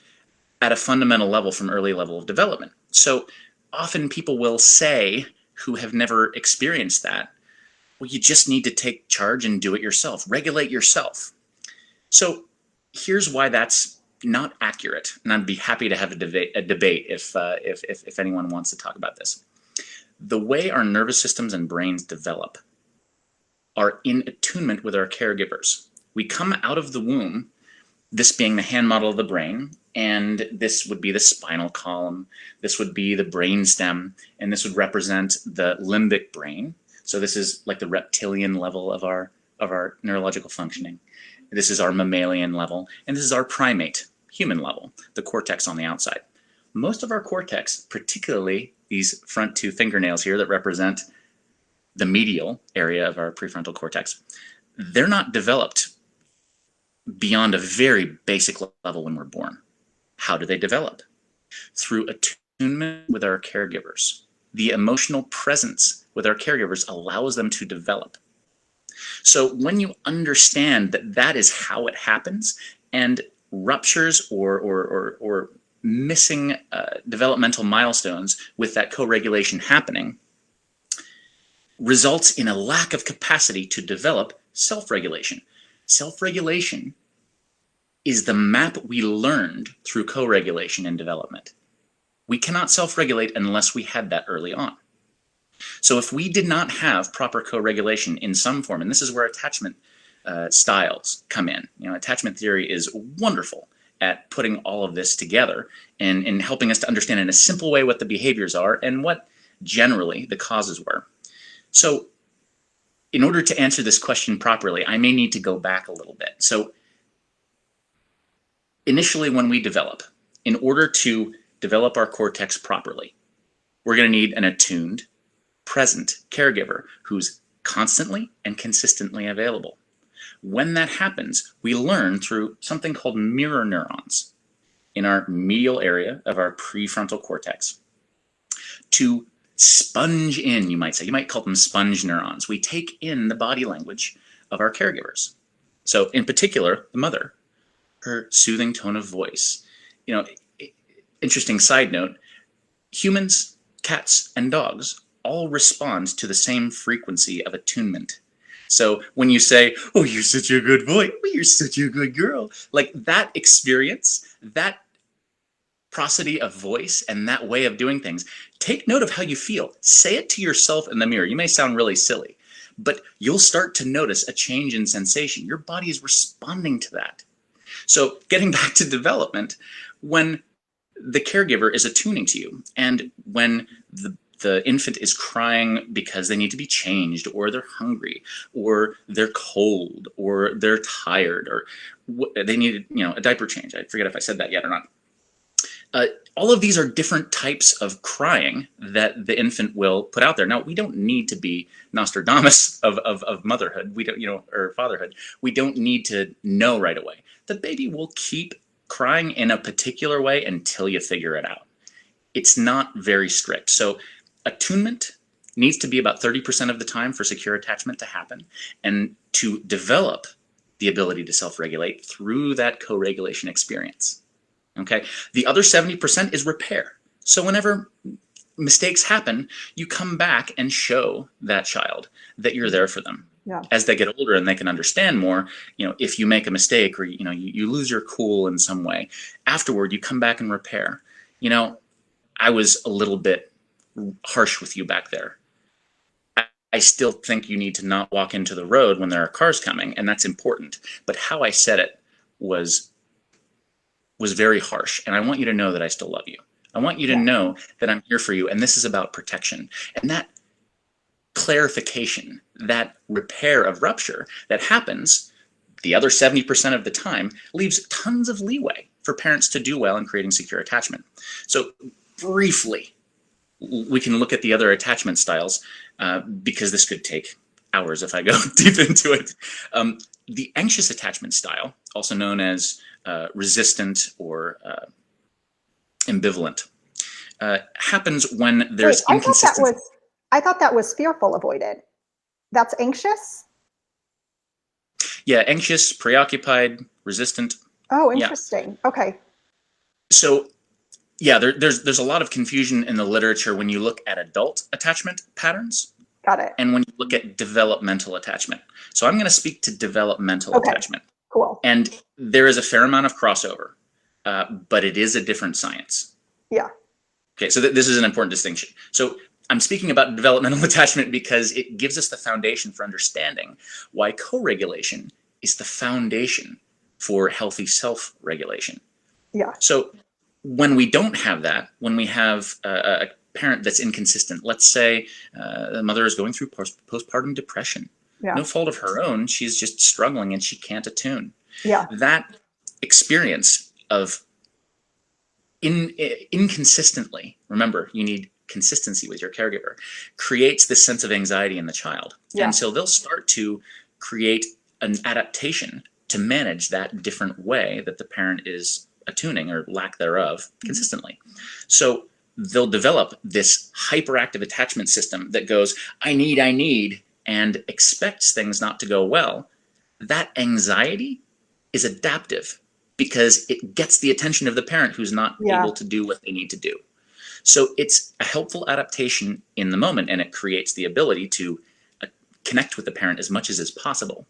at a fundamental level from early level of development. So often people will say, who have never experienced that, well, you just need to take charge and do it yourself, regulate yourself. So here's why that's not accurate, and I'd be happy to have a debate if anyone wants to talk about this. The way our nervous systems and brains develop are in attunement with our caregivers. We come out of the womb, this being the hand model of the brain, and this would be the spinal column, this would be the brain stem, and this would represent the limbic brain. So this is like the reptilian level of our neurological functioning. This is our mammalian level, and this is our primate, human level, the cortex on the outside. Most of our cortex, particularly these front two fingernails here that represent the medial area of our prefrontal cortex, they're not developed beyond a very basic level when we're born. How do they develop? Through attunement with our caregivers. The emotional presence with our caregivers allows them to develop. So when you understand that that is how it happens, and ruptures or missing developmental milestones with that co-regulation happening results in a lack of capacity to develop self-regulation. Self-regulation is the map we learned through co-regulation and development. We cannot self-regulate unless we had that early on. So if we did not have proper co-regulation in some form, and this is where attachment styles come in. You know, attachment theory is wonderful at putting all of this together and helping us to understand in a simple way what the behaviors are and what generally the causes were. So in order to answer this question properly, I may need to go back a little bit. So initially when we develop, in order to develop our cortex properly, we're going to need an attuned, present caregiver who's constantly and consistently available. When that happens, we learn through something called mirror neurons in our medial area of our prefrontal cortex to sponge in, you might say. You might call them sponge neurons. We take in the body language of our caregivers. So in particular, the mother, her soothing tone of voice. You know, interesting side note, humans, cats, and dogs all respond to the same frequency of attunement. So when you say, oh, you're such a good boy, oh, you're such a good girl, like that experience, that prosody of voice and that way of doing things, take note of how you feel. Say it to yourself in the mirror. You may sound really silly, but you'll start to notice a change in sensation. Your body is responding to that. So getting back to development, when the caregiver is attuning to you and when the infant is crying because they need to be changed, or they're hungry, or they're cold, or they're tired, or they need, a diaper change. I forget if I said that yet or not. All of these are different types of crying that the infant will put out there. Now, we don't need to be Nostradamus of motherhood. We don't, or fatherhood. We don't need to know right away. The baby will keep crying in a particular way until you figure it out. It's not very strict. So attunement needs to be about 30% of the time for secure attachment to happen, and to develop the ability to self-regulate through that co-regulation experience. Okay, the other 70% is repair. So whenever mistakes happen, you come back and show that child that you're there for them. Yeah. As they get older and they can understand more, if you make a mistake or you lose your cool in some way, afterward you come back and repair. I was a little bit harsh with you back there. I still think you need to not walk into the road when there are cars coming, and that's important. But how I said it was very harsh, and I want you to know that I still love you. I want you to know that I'm here for you, and this is about protection. And that clarification, that repair of rupture that happens the other 70% of the time, leaves tons of leeway for parents to do well in creating secure attachment. So briefly, we can look at the other attachment styles because this could take hours if I go deep into it. The anxious attachment style, also known as resistant or ambivalent, happens when there's inconsistency. I thought that was fearful avoided. That's anxious? Yeah, anxious, preoccupied, resistant. Oh, interesting. Yeah. Okay. So yeah, there's a lot of confusion in the literature when you look at adult attachment patterns Got it. and when you look at developmental attachment. So I'm going to speak to developmental Okay, attachment. cool. And there is a fair amount of crossover, but it is a different science. Yeah. Okay, so this is an important distinction. So I'm speaking about developmental attachment because it gives us the foundation for understanding why co-regulation is the foundation for healthy self-regulation. Yeah. So when we don't have that, when we have a parent that's inconsistent, let's say the mother is going through postpartum depression, Yeah. no fault of her own, she's just struggling and she can't attune. Yeah. That experience of inconsistently, remember, you need consistency with your caregiver, creates this sense of anxiety in the child. Yeah. And so they'll start to create an adaptation to manage that different way that the parent is attuning or lack thereof consistently. So they'll develop this hyperactive attachment system that goes, I need, and expects things not to go well. That anxiety is adaptive because it gets the attention of the parent who's not able to do what they need to do. So it's a helpful adaptation in the moment, and it creates the ability to connect with the parent as much as is possible.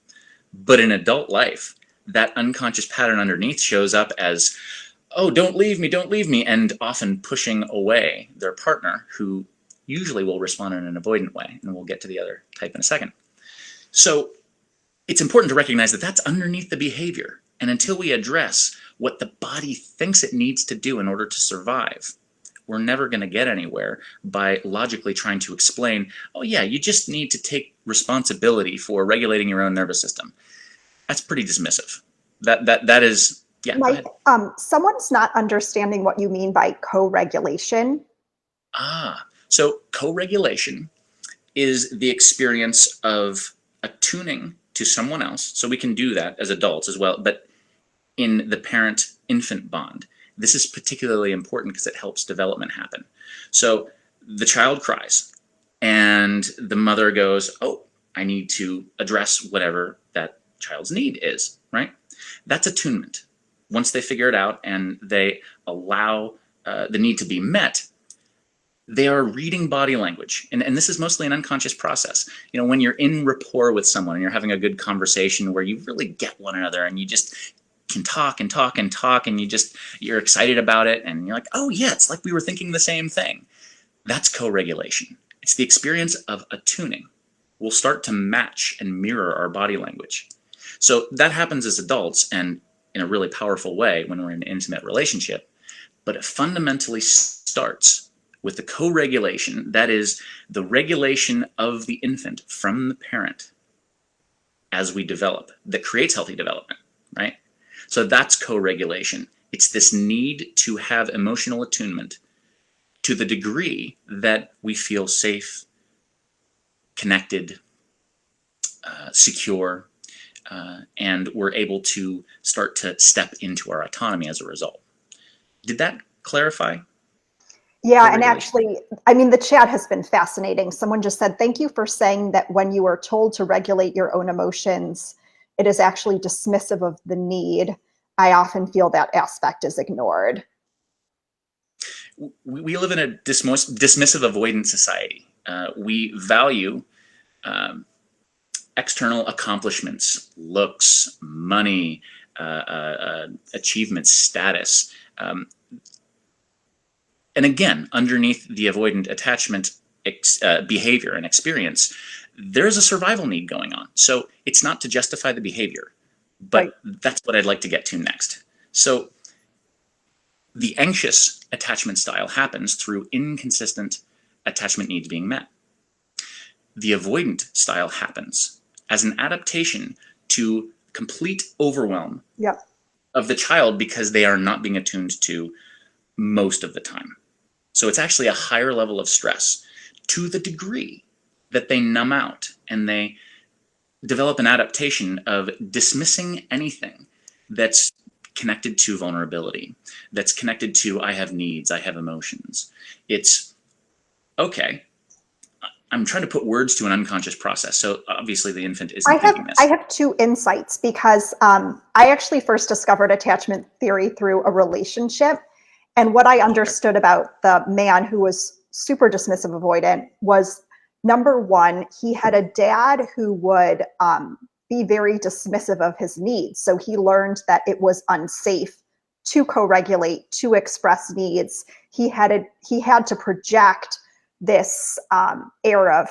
But in adult life, that unconscious pattern underneath shows up as, oh, don't leave me, and often pushing away their partner, who usually will respond in an avoidant way, and we'll get to the other type in a second. So it's important to recognize that that's underneath the behavior. And until we address what the body thinks it needs to do in order to survive, we're never going to get anywhere by logically trying to explain, oh yeah, you just need to take responsibility for regulating your own nervous system. That's pretty dismissive. That is, yeah. Mike, someone's not understanding what you mean by co-regulation. So co-regulation is the experience of attuning to someone else. So we can do that as adults as well, but in the parent-infant bond, this is particularly important because it helps development happen. So the child cries and the mother goes, oh, I need to address whatever that child's need is, right? That's attunement. Once they figure it out and they allow the need to be met, they are reading body language. And this is mostly an unconscious process. You know, when you're in rapport with someone and you're having a good conversation where you really get one another and you just can talk and talk and talk and you're excited about it and you're like, oh yeah, it's like we were thinking the same thing. That's co-regulation. It's the experience of attuning. We'll start to match and mirror our body language. So that happens as adults and in a really powerful way when we're in an intimate relationship, but it fundamentally starts with the co-regulation, that is the regulation of the infant from the parent as we develop, that creates healthy development, right? So that's co-regulation. It's this need to have emotional attunement to the degree that we feel safe, connected, secure, and we're able to start to step into our autonomy as a result. Did that clarify? Yeah, and actually, I mean, the chat has been fascinating. Someone just said, thank you for saying that when you are told to regulate your own emotions, it is actually dismissive of the need. I often feel that aspect is ignored. We live in a dismissive avoidant society. We value external accomplishments, looks, money, achievements, status. And again, underneath the avoidant attachment behavior and experience, there's a survival need going on. So it's not to justify the behavior, but that's what I'd like to get to next. So the anxious attachment style happens through inconsistent attachment needs being met. The avoidant style happens as an adaptation to complete overwhelm of the child because they are not being attuned to most of the time. So it's actually a higher level of stress to the degree that they numb out and they develop an adaptation of dismissing anything that's connected to vulnerability, that's connected to I have needs, I have emotions. It's, okay, I'm trying to put words to an unconscious process. So obviously the infant isn't thinking this. I have two insights because I actually first discovered attachment theory through a relationship. And what I understood about the man who was super dismissive avoidant was, number one, he had a dad who would be very dismissive of his needs. So he learned that it was unsafe to co-regulate, to express needs. He had to project this air of,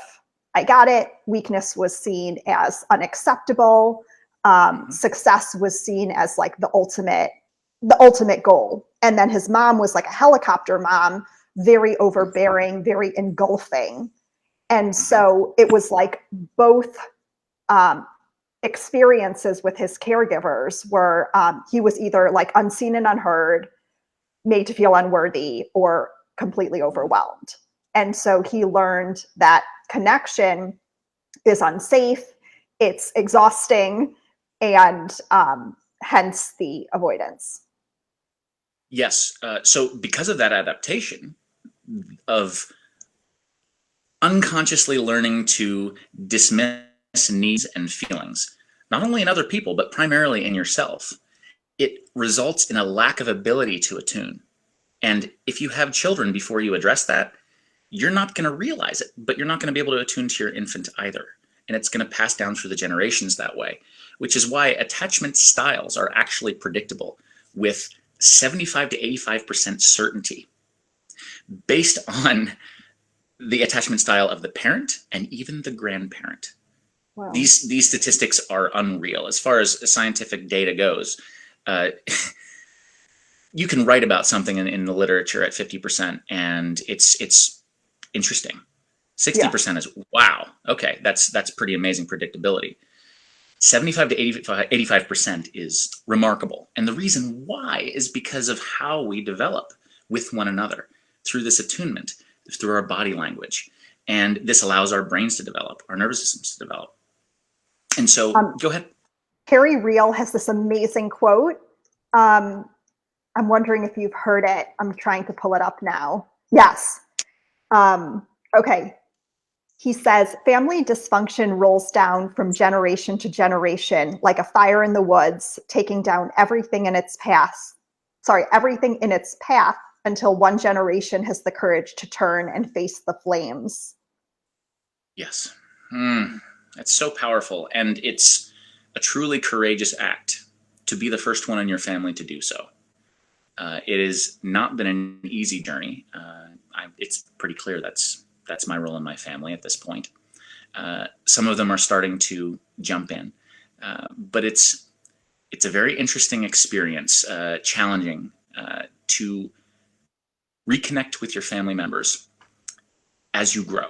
I got it. Weakness was seen as unacceptable. Success was seen as like the ultimate goal. And then his mom was like a helicopter mom, very overbearing, very engulfing. And so it was like both experiences with his caregivers were he was either like unseen and unheard, made to feel unworthy, or completely overwhelmed. And so he learned that connection is unsafe, it's exhausting, and hence the avoidance. Yes. So because of that adaptation of unconsciously learning to dismiss needs and feelings, not only in other people, but primarily in yourself, it results in a lack of ability to attune. And if you have children before you address that, you're not going to realize it, but you're not going to be able to attune to your infant either. And it's going to pass down through the generations that way, which is why attachment styles are actually predictable with 75 to 85% certainty based on the attachment style of the parent and even the grandparent. Wow. These statistics are unreal. As far as scientific data goes, you can write about something in the literature at 50%, and it's interesting. 60% is wow. Okay, that's pretty amazing predictability. 75 to 85% is remarkable, and the reason why is because of how we develop with one another through this attunement, through our body language, and this allows our brains to develop, our nervous systems to develop. And so, go ahead. Carrie Real has this amazing quote. I'm wondering if you've heard it. I'm trying to pull it up now. Yes. Okay. He says, family dysfunction rolls down from generation to generation like a fire in the woods, taking down everything in its path. Everything in its path until one generation has the courage to turn and face the flames. Yes. That's so powerful. And it's a truly courageous act to be the first one in your family to do so. It has not been an easy journey. It's pretty clear that's my role in my family at this point. Some of them are starting to jump in, but it's a very interesting experience, challenging to reconnect with your family members as you grow.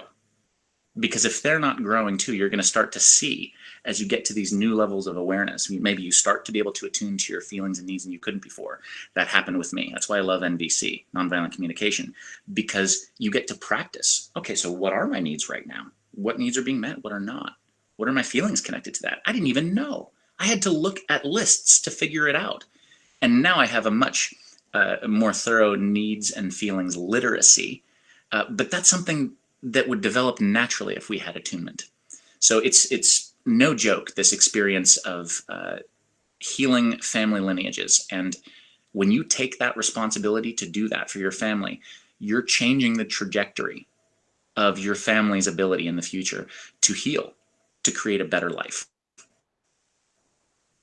Because if they're not growing too, you're going to start to see as you get to these new levels of awareness. Maybe you start to be able to attune to your feelings and needs and you couldn't before. That happened with me. That's why I love NVC, nonviolent communication, because you get to practice. Okay, so what are my needs right now? What needs are being met? What are not? What are my feelings connected to that? I didn't even know. I had to look at lists to figure it out. And now I have a much more thorough needs and feelings literacy. But that's something that would develop naturally if we had attunement. So it's no joke, this experience of healing family lineages. And when you take that responsibility to do that for your family, you're changing the trajectory of your family's ability in the future to heal, to create a better life.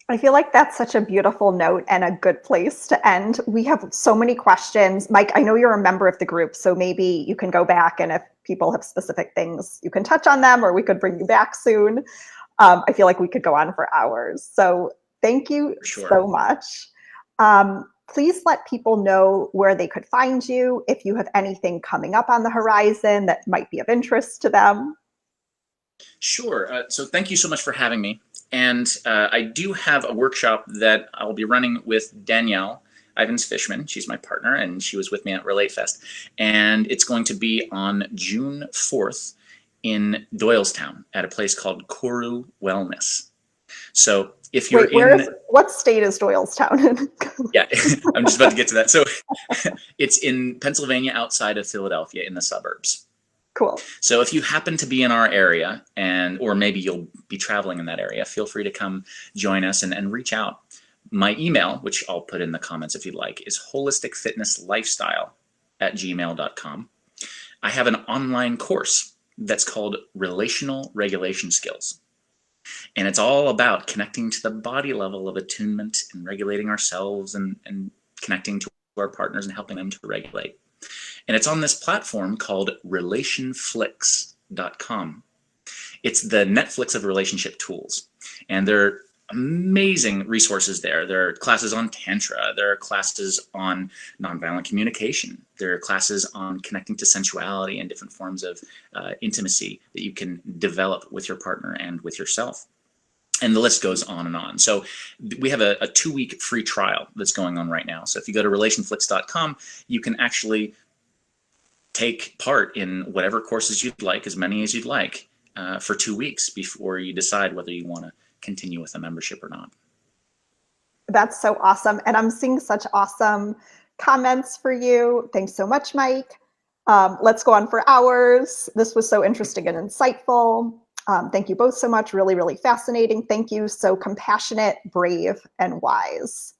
I feel like that's such a beautiful note and a good place to end. We have so many questions. Mike, I know you're a member of the group, so maybe you can go back, and if people have specific things, you can touch on them, or we could bring you back soon. I feel like we could go on for hours. So thank you so much. Please let people know where they could find you, if you have anything coming up on the horizon that might be of interest to them. Sure. So thank you so much for having me. And I do have a workshop that I'll be running with Danielle Ivins-Fishman. She's my partner, and she was with me at Relate Fest. And it's going to be on June 4th in Doylestown at a place called Koru Wellness. So if you're what state is Doylestown in? Yeah, I'm just about to get to that. So it's in Pennsylvania, outside of Philadelphia, in the suburbs. Cool. So if you happen to be in our area, or maybe you'll be traveling in that area, feel free to come join us and reach out. My email, which I'll put in the comments if you'd like, is holisticfitnesslifestyle@gmail.com. I have an online course that's called Relational Regulation Skills. And it's all about connecting to the body level of attunement and regulating ourselves and connecting to our partners and helping them to regulate. And it's on this platform called relationflix.com. It's the Netflix of relationship tools. And there are amazing resources there. There are classes on Tantra. There are classes on nonviolent communication. There are classes on connecting to sensuality and different forms of intimacy that you can develop with your partner and with yourself. And the list goes on and on. So we have a 2-week free trial that's going on right now. So if you go to relationflix.com, you can actually take part in whatever courses you'd like, as many as you'd like, for 2 weeks before you decide whether you want to continue with a membership or not. That's so awesome. And I'm seeing such awesome comments for you. Thanks so much, Mike. Let's go on for hours. This was so interesting and insightful. Thank you both so much. Really, really fascinating. Thank you. So compassionate, brave, and wise.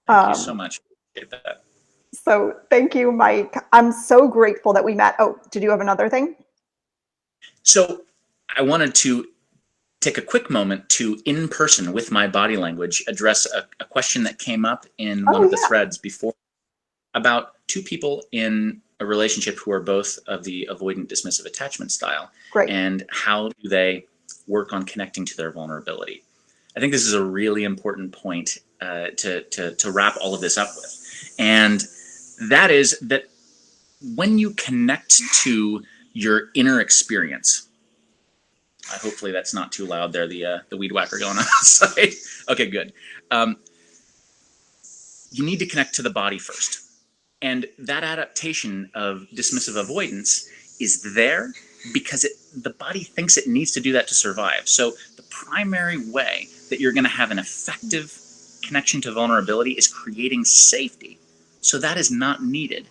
Thank you so much. Appreciate that. So thank you, Mike. I'm so grateful that we met. Oh, did you have another thing? So I wanted to take a quick moment to, in person with my body language, address a question that came up in one of the threads before about two people in a relationship who are both of the avoidant dismissive attachment style. Great. And how do they work on connecting to their vulnerability. I think this is a really important point to wrap all of this up with. And that is that when you connect to your inner experience, hopefully that's not too loud there, the weed whacker going on outside. Okay, good. You need to connect to the body first. And that adaptation of dismissive avoidance is there because the body thinks it needs to do that to survive. So the primary way that you're going to have an effective connection to vulnerability is creating safety. So that is not needed.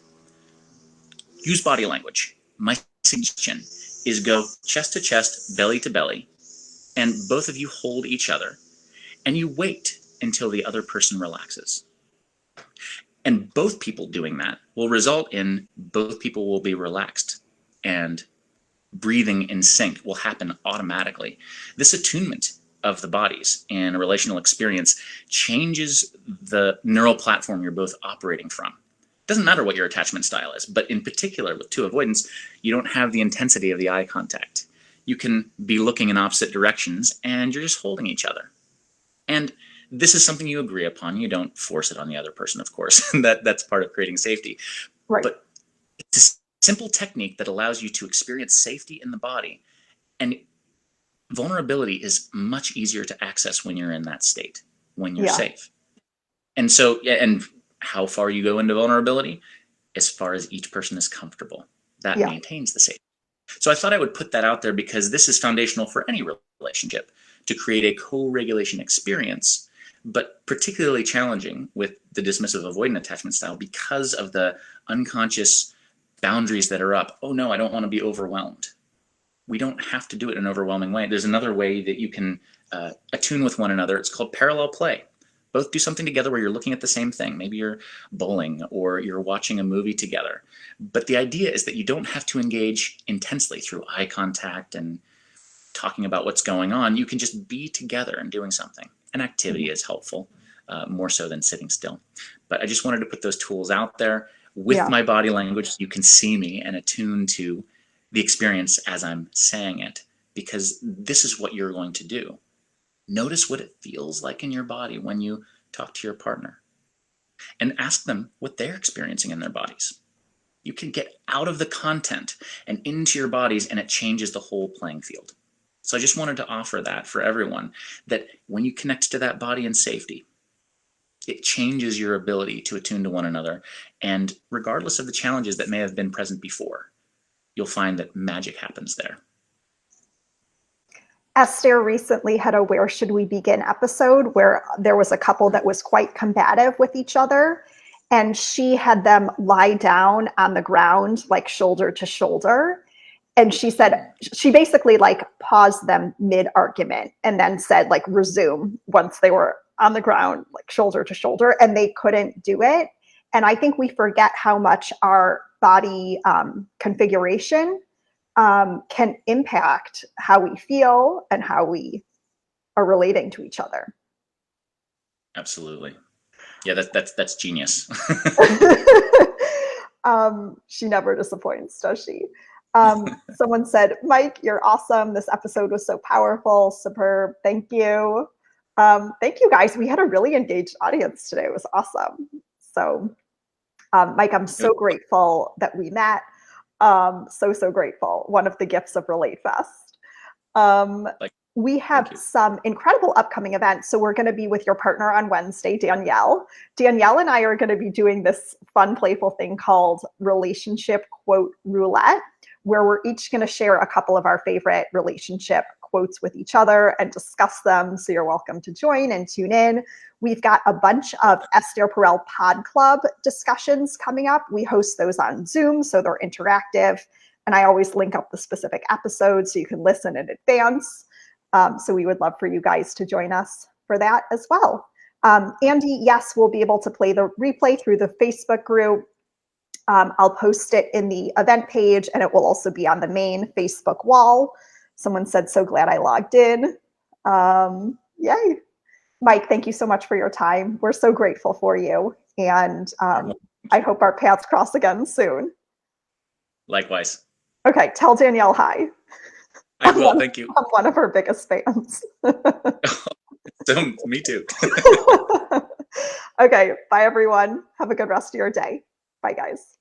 Use body language. My suggestion is go chest to chest, belly to belly, and both of you hold each other, and you wait until the other person relaxes. And both people doing that will result in both people will be relaxed, and breathing in sync will happen automatically. This attunement of the bodies in a relational experience changes the neural platform you're both operating from. It doesn't matter what your attachment style is, but in particular with two avoidance, you don't have the intensity of the eye contact. You can be looking in opposite directions and you're just holding each other. And this is something you agree upon. You don't force it on the other person, of course. That's part of creating safety. Right. But it's a simple technique that allows you to experience safety in the body. And vulnerability is much easier to access when you're in that state, when you're safe. And so, and how far you go into vulnerability, as far as each person is comfortable. That maintains the safety. So I thought I would put that out there because this is foundational for any relationship, to create a co-regulation experience, but particularly challenging with the dismissive avoidant attachment style because of the unconscious boundaries that are up. Oh no, I don't want to be overwhelmed. We don't have to do it in an overwhelming way. There's another way that you can attune with one another. It's called parallel play. Both do something together where you're looking at the same thing. Maybe you're bowling or you're watching a movie together. But the idea is that you don't have to engage intensely through eye contact and talking about what's going on. You can just be together and doing something. An activity is helpful, more so than sitting still. But I just wanted to put those tools out there with my body language so you can see me and attune to the experience as I'm saying it, because this is what you're going to do. Notice what it feels like in your body when you talk to your partner and ask them what they're experiencing in their bodies. You can get out of the content and into your bodies, and it changes the whole playing field. So I just wanted to offer that for everyone, that when you connect to that body in safety, it changes your ability to attune to one another. And regardless of the challenges that may have been present before, you'll find that magic happens there. Esther recently had a Where Should We Begin episode where there was a couple that was quite combative with each other, and she had them lie down on the ground, like shoulder to shoulder. And she said, she basically like paused them mid-argument and then said like resume once they were on the ground, like shoulder to shoulder, and they couldn't do it. And I think we forget how much our body configuration can impact how we feel and how we are relating to each other. Absolutely. Yeah, that's genius. She never disappoints, does she? Someone said, Mike, you're awesome. This episode was so powerful, superb. Thank you. Thank you, guys. We had a really engaged audience today. It was awesome. So, Mike, I'm so grateful that we met. So grateful. One of the gifts of Relate Fest. We have some incredible upcoming events. So we're going to be with your partner on Wednesday, Danielle. Danielle and I are going to be doing this fun, playful thing called Relationship Quote Roulette, where we're each going to share a couple of our favorite relationship quotes with each other and discuss them. So you're welcome to join and tune in. We've got a bunch of Esther Perel Pod Club discussions coming up. We host those on Zoom, so they're interactive. And I always link up the specific episodes so you can listen in advance. So we would love for you guys to join us for that as well. Andy, yes, we'll be able to play the replay through the Facebook group. I'll post it in the event page, and it will also be on the main Facebook wall. Someone said, so glad I logged in. Yay. Mike, thank you so much for your time. We're so grateful for you. And I hope our paths cross again soon. Likewise. Okay, tell Danielle hi. I will, thank you. I'm one of her biggest fans. So, me too. Okay, bye everyone. Have a good rest of your day. Bye guys.